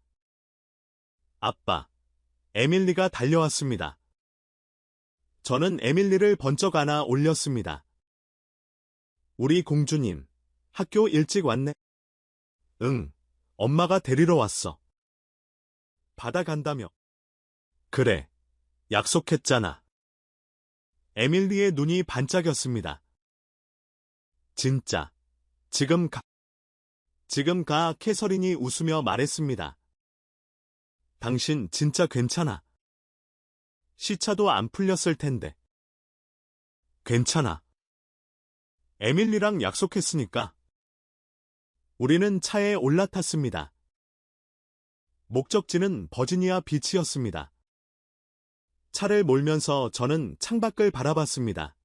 S1: 아빠, 에밀리가 달려왔습니다. 저는 에밀리를 번쩍 안아 올렸습니다. 우리 공주님, 학교 일찍 왔네? 응, 엄마가 데리러 왔어. 바다 간다며. 그래, 약속했잖아. 에밀리의 눈이 반짝였습니다. 진짜, 지금 가. 지금 가. 캐서린이 웃으며 말했습니다. 당신 진짜 괜찮아. 시차도 안 풀렸을 텐데. 괜찮아. 에밀리랑 약속했으니까. 우리는 차에 올라탔습니다. 목적지는 버지니아 비치였습니다. 차를 몰면서 저는 창밖을 바라봤습니다.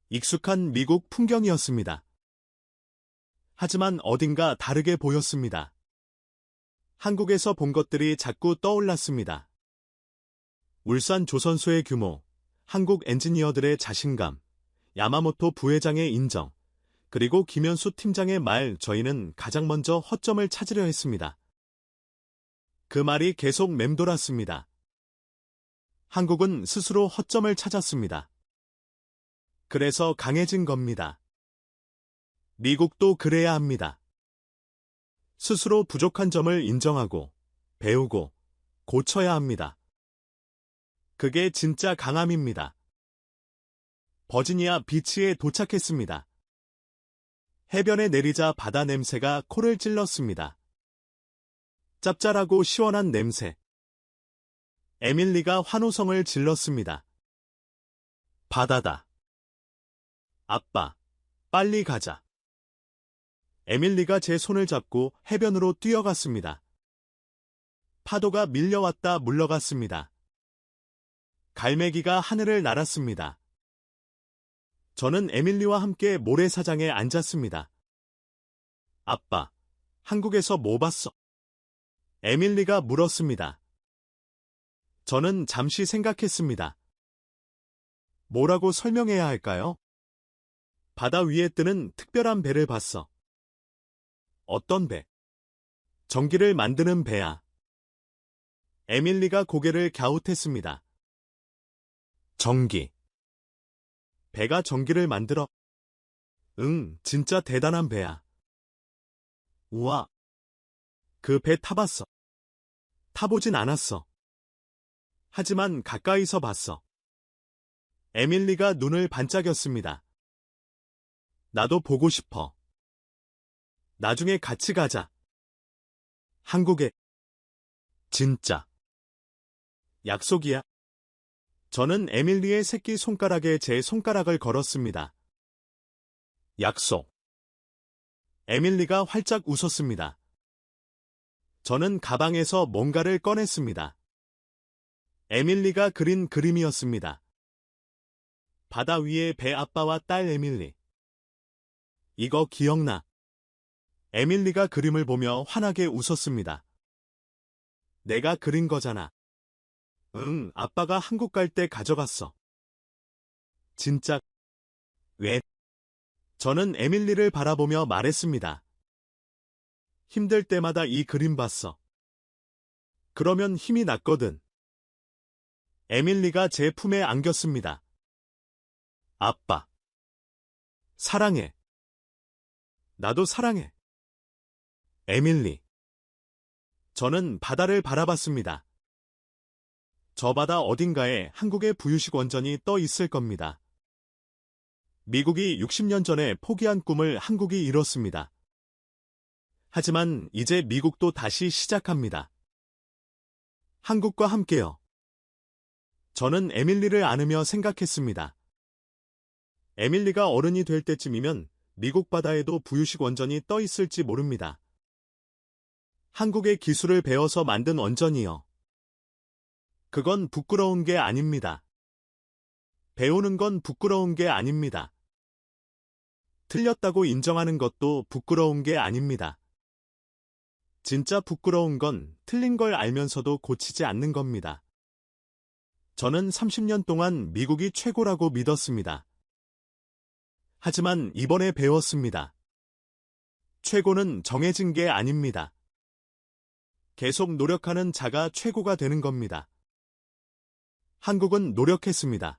S1: 익숙한 미국 풍경이었습니다. 하지만 어딘가 다르게 보였습니다. 한국에서 본 것들이 자꾸 떠올랐습니다. 울산 조선소의 규모, 한국 엔지니어들의 자신감, 야마모토 부회장의 인정, 그리고 김현수 팀장의 말. 저희는 가장 먼저 허점을 찾으려 했습니다. 그 말이 계속 맴돌았습니다. 한국은 스스로 허점을 찾았습니다. 그래서 강해진 겁니다. 미국도 그래야 합니다. 스스로 부족한 점을 인정하고, 배우고, 고쳐야 합니다. 그게 진짜 강함입니다. 버지니아 비치에 도착했습니다. 해변에 내리자 바다 냄새가 코를 찔렀습니다. 짭짤하고 시원한 냄새. 에밀리가 환호성을 질렀습니다. 바다다. 아빠, 빨리 가자. 에밀리가 제 손을 잡고 해변으로 뛰어갔습니다. 파도가 밀려왔다 물러갔습니다. 갈매기가 하늘을 날았습니다. 저는 에밀리와 함께 모래사장에 앉았습니다. 아빠, 한국에서 뭐 봤어? 에밀리가 물었습니다. 저는 잠시 생각했습니다. 뭐라고 설명해야 할까요? 바다 위에 뜨는 특별한 배를 봤어. 어떤 배? 전기를 만드는 배야. 에밀리가 고개를 갸웃했습니다. 전기. 배가 전기를 만들어? 응, 진짜 대단한 배야. 우와. 그 배 타봤어. 타보진 않았어. 하지만 가까이서 봤어. 에밀리가 눈을 반짝였습니다. 나도 보고 싶어. 나중에 같이 가자. 한국에. 진짜. 약속이야. 저는 에밀리의 새끼 손가락에 제 손가락을 걸었습니다. 약속. 에밀리가 활짝 웃었습니다. 저는 가방에서 뭔가를 꺼냈습니다. 에밀리가 그린 그림이었습니다. 바다 위에 배 아빠와 딸 에밀리. 이거 기억나? 에밀리가 그림을 보며 환하게 웃었습니다. 내가 그린 거잖아. 응, 아빠가 한국 갈 때 가져갔어. 진짜? 왜? 저는 에밀리를 바라보며 말했습니다. 힘들 때마다 이 그림 봤어. 그러면 힘이 났거든. 에밀리가 제 품에 안겼습니다. 아빠. 사랑해. 나도 사랑해. 에밀리. 저는 바다를 바라봤습니다. 저 바다 어딘가에 한국의 부유식 원전이 떠 있을 겁니다. 미국이 60년 전에 포기한 꿈을 한국이 이뤘습니다. 하지만 이제 미국도 다시 시작합니다. 한국과 함께요. 저는 에밀리를 안으며 생각했습니다. 에밀리가 어른이 될 때쯤이면 미국 바다에도 부유식 원전이 떠 있을지 모릅니다. 한국의 기술을 배워서 만든 원전이요. 그건 부끄러운 게 아닙니다. 배우는 건 부끄러운 게 아닙니다. 틀렸다고 인정하는 것도 부끄러운 게 아닙니다. 진짜 부끄러운 건 틀린 걸 알면서도 고치지 않는 겁니다. 저는 30년 동안 미국이 최고라고 믿었습니다. 하지만 이번에 배웠습니다. 최고는 정해진 게 아닙니다. 계속 노력하는 자가 최고가 되는 겁니다. 한국은 노력했습니다.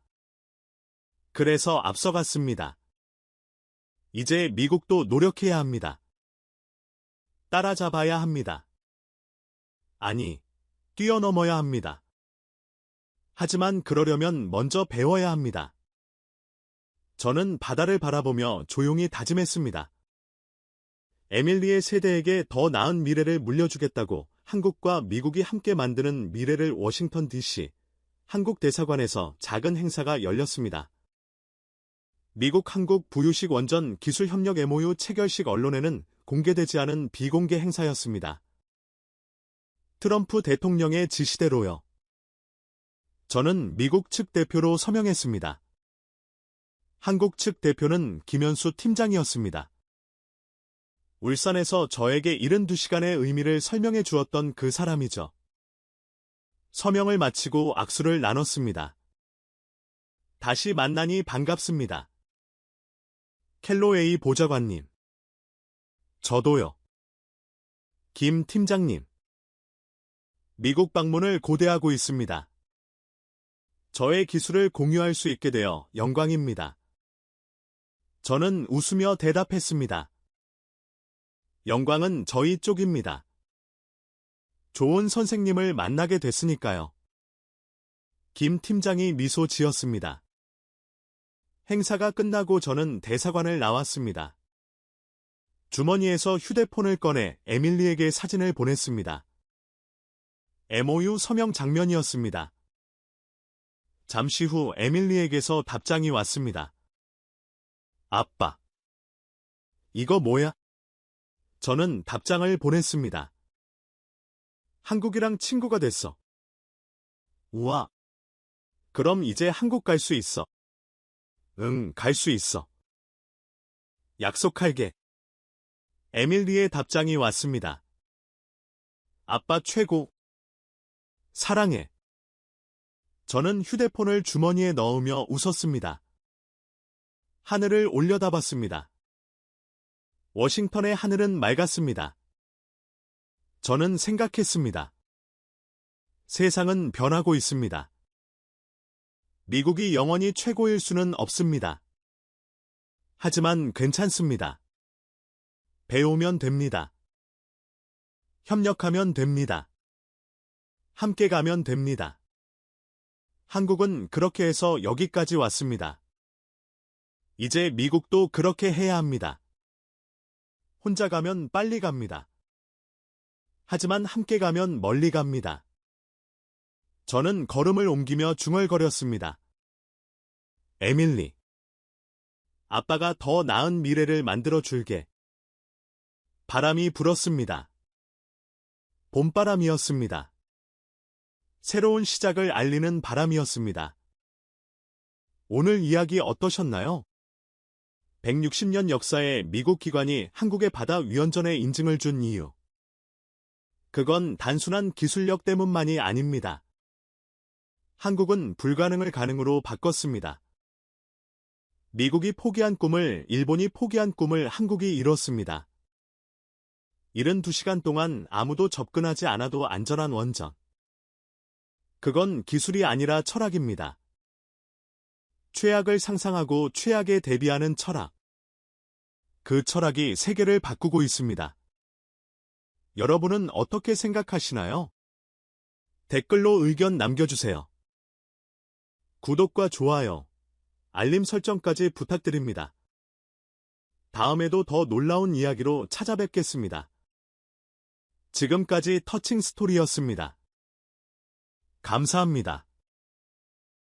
S1: 그래서 앞서갔습니다. 이제 미국도 노력해야 합니다. 따라잡아야 합니다. 아니, 뛰어넘어야 합니다. 하지만 그러려면 먼저 배워야 합니다. 저는 바다를 바라보며 조용히 다짐했습니다. 에밀리의 세대에게 더 나은 미래를 물려주겠다고 한국과 미국이 함께 만드는 미래를 워싱턴 DC, 한국 대사관에서 작은 행사가 열렸습니다. 미국 한국 부유식 원전 기술협력 MOU 체결식 언론에는 공개되지 않은 비공개 행사였습니다. 트럼프 대통령의 지시대로요. 저는 미국 측 대표로 서명했습니다. 한국 측 대표는 김현수 팀장이었습니다. 울산에서 저에게 72시간의 의미를 설명해 주었던 그 사람이죠. 서명을 마치고 악수를 나눴습니다. 다시 만나니 반갑습니다. 켈로웨이 보좌관님. 저도요. 김 팀장님. 미국 방문을 고대하고 있습니다. 저의 기술을 공유할 수 있게 되어 영광입니다. 저는 웃으며 대답했습니다. 영광은 저희 쪽입니다. 좋은 선생님을 만나게 됐으니까요. 김 팀장이 미소 지었습니다. 행사가 끝나고 저는 대사관을 나왔습니다. 주머니에서 휴대폰을 꺼내 에밀리에게 사진을 보냈습니다. MOU 서명 장면이었습니다. 잠시 후 에밀리에게서 답장이 왔습니다. 아빠. 이거 뭐야? 저는 답장을 보냈습니다. 한국이랑 친구가 됐어. 우와. 그럼 이제 한국 갈 수 있어. 응, 갈 수 있어. 약속할게. 에밀리의 답장이 왔습니다. 아빠 최고. 사랑해. 저는 휴대폰을 주머니에 넣으며 웃었습니다. 하늘을 올려다봤습니다. 워싱턴의 하늘은 맑았습니다. 저는 생각했습니다. 세상은 변하고 있습니다. 미국이 영원히 최고일 수는 없습니다. 하지만 괜찮습니다. 배우면 됩니다. 협력하면 됩니다. 함께 가면 됩니다. 한국은 그렇게 해서 여기까지 왔습니다. 이제 미국도 그렇게 해야 합니다. 혼자 가면 빨리 갑니다. 하지만 함께 가면 멀리 갑니다. 저는 걸음을 옮기며 중얼거렸습니다. 에밀리. 아빠가 더 나은 미래를 만들어 줄게. 바람이 불었습니다. 봄바람이었습니다. 새로운 시작을 알리는 바람이었습니다. 오늘 이야기 어떠셨나요? 160년 역사의 미국 기관이 한국의 바다 위원전에 인증을 준 이유. 그건 단순한 기술력 때문만이 아닙니다. 한국은 불가능을 가능으로 바꿨습니다. 미국이 포기한 꿈을, 일본이 포기한 꿈을 한국이 이뤘습니다. 72시간 동안 아무도 접근하지 않아도 안전한 원전. 그건 기술이 아니라 철학입니다. 최악을 상상하고 최악에 대비하는 철학. 그 철학이 세계를 바꾸고 있습니다. 여러분은 어떻게 생각하시나요? 댓글로 의견 남겨주세요. 구독과 좋아요, 알림 설정까지 부탁드립니다. 다음에도 더 놀라운 이야기로 찾아뵙겠습니다. 지금까지 터칭 스토리였습니다. 감사합니다.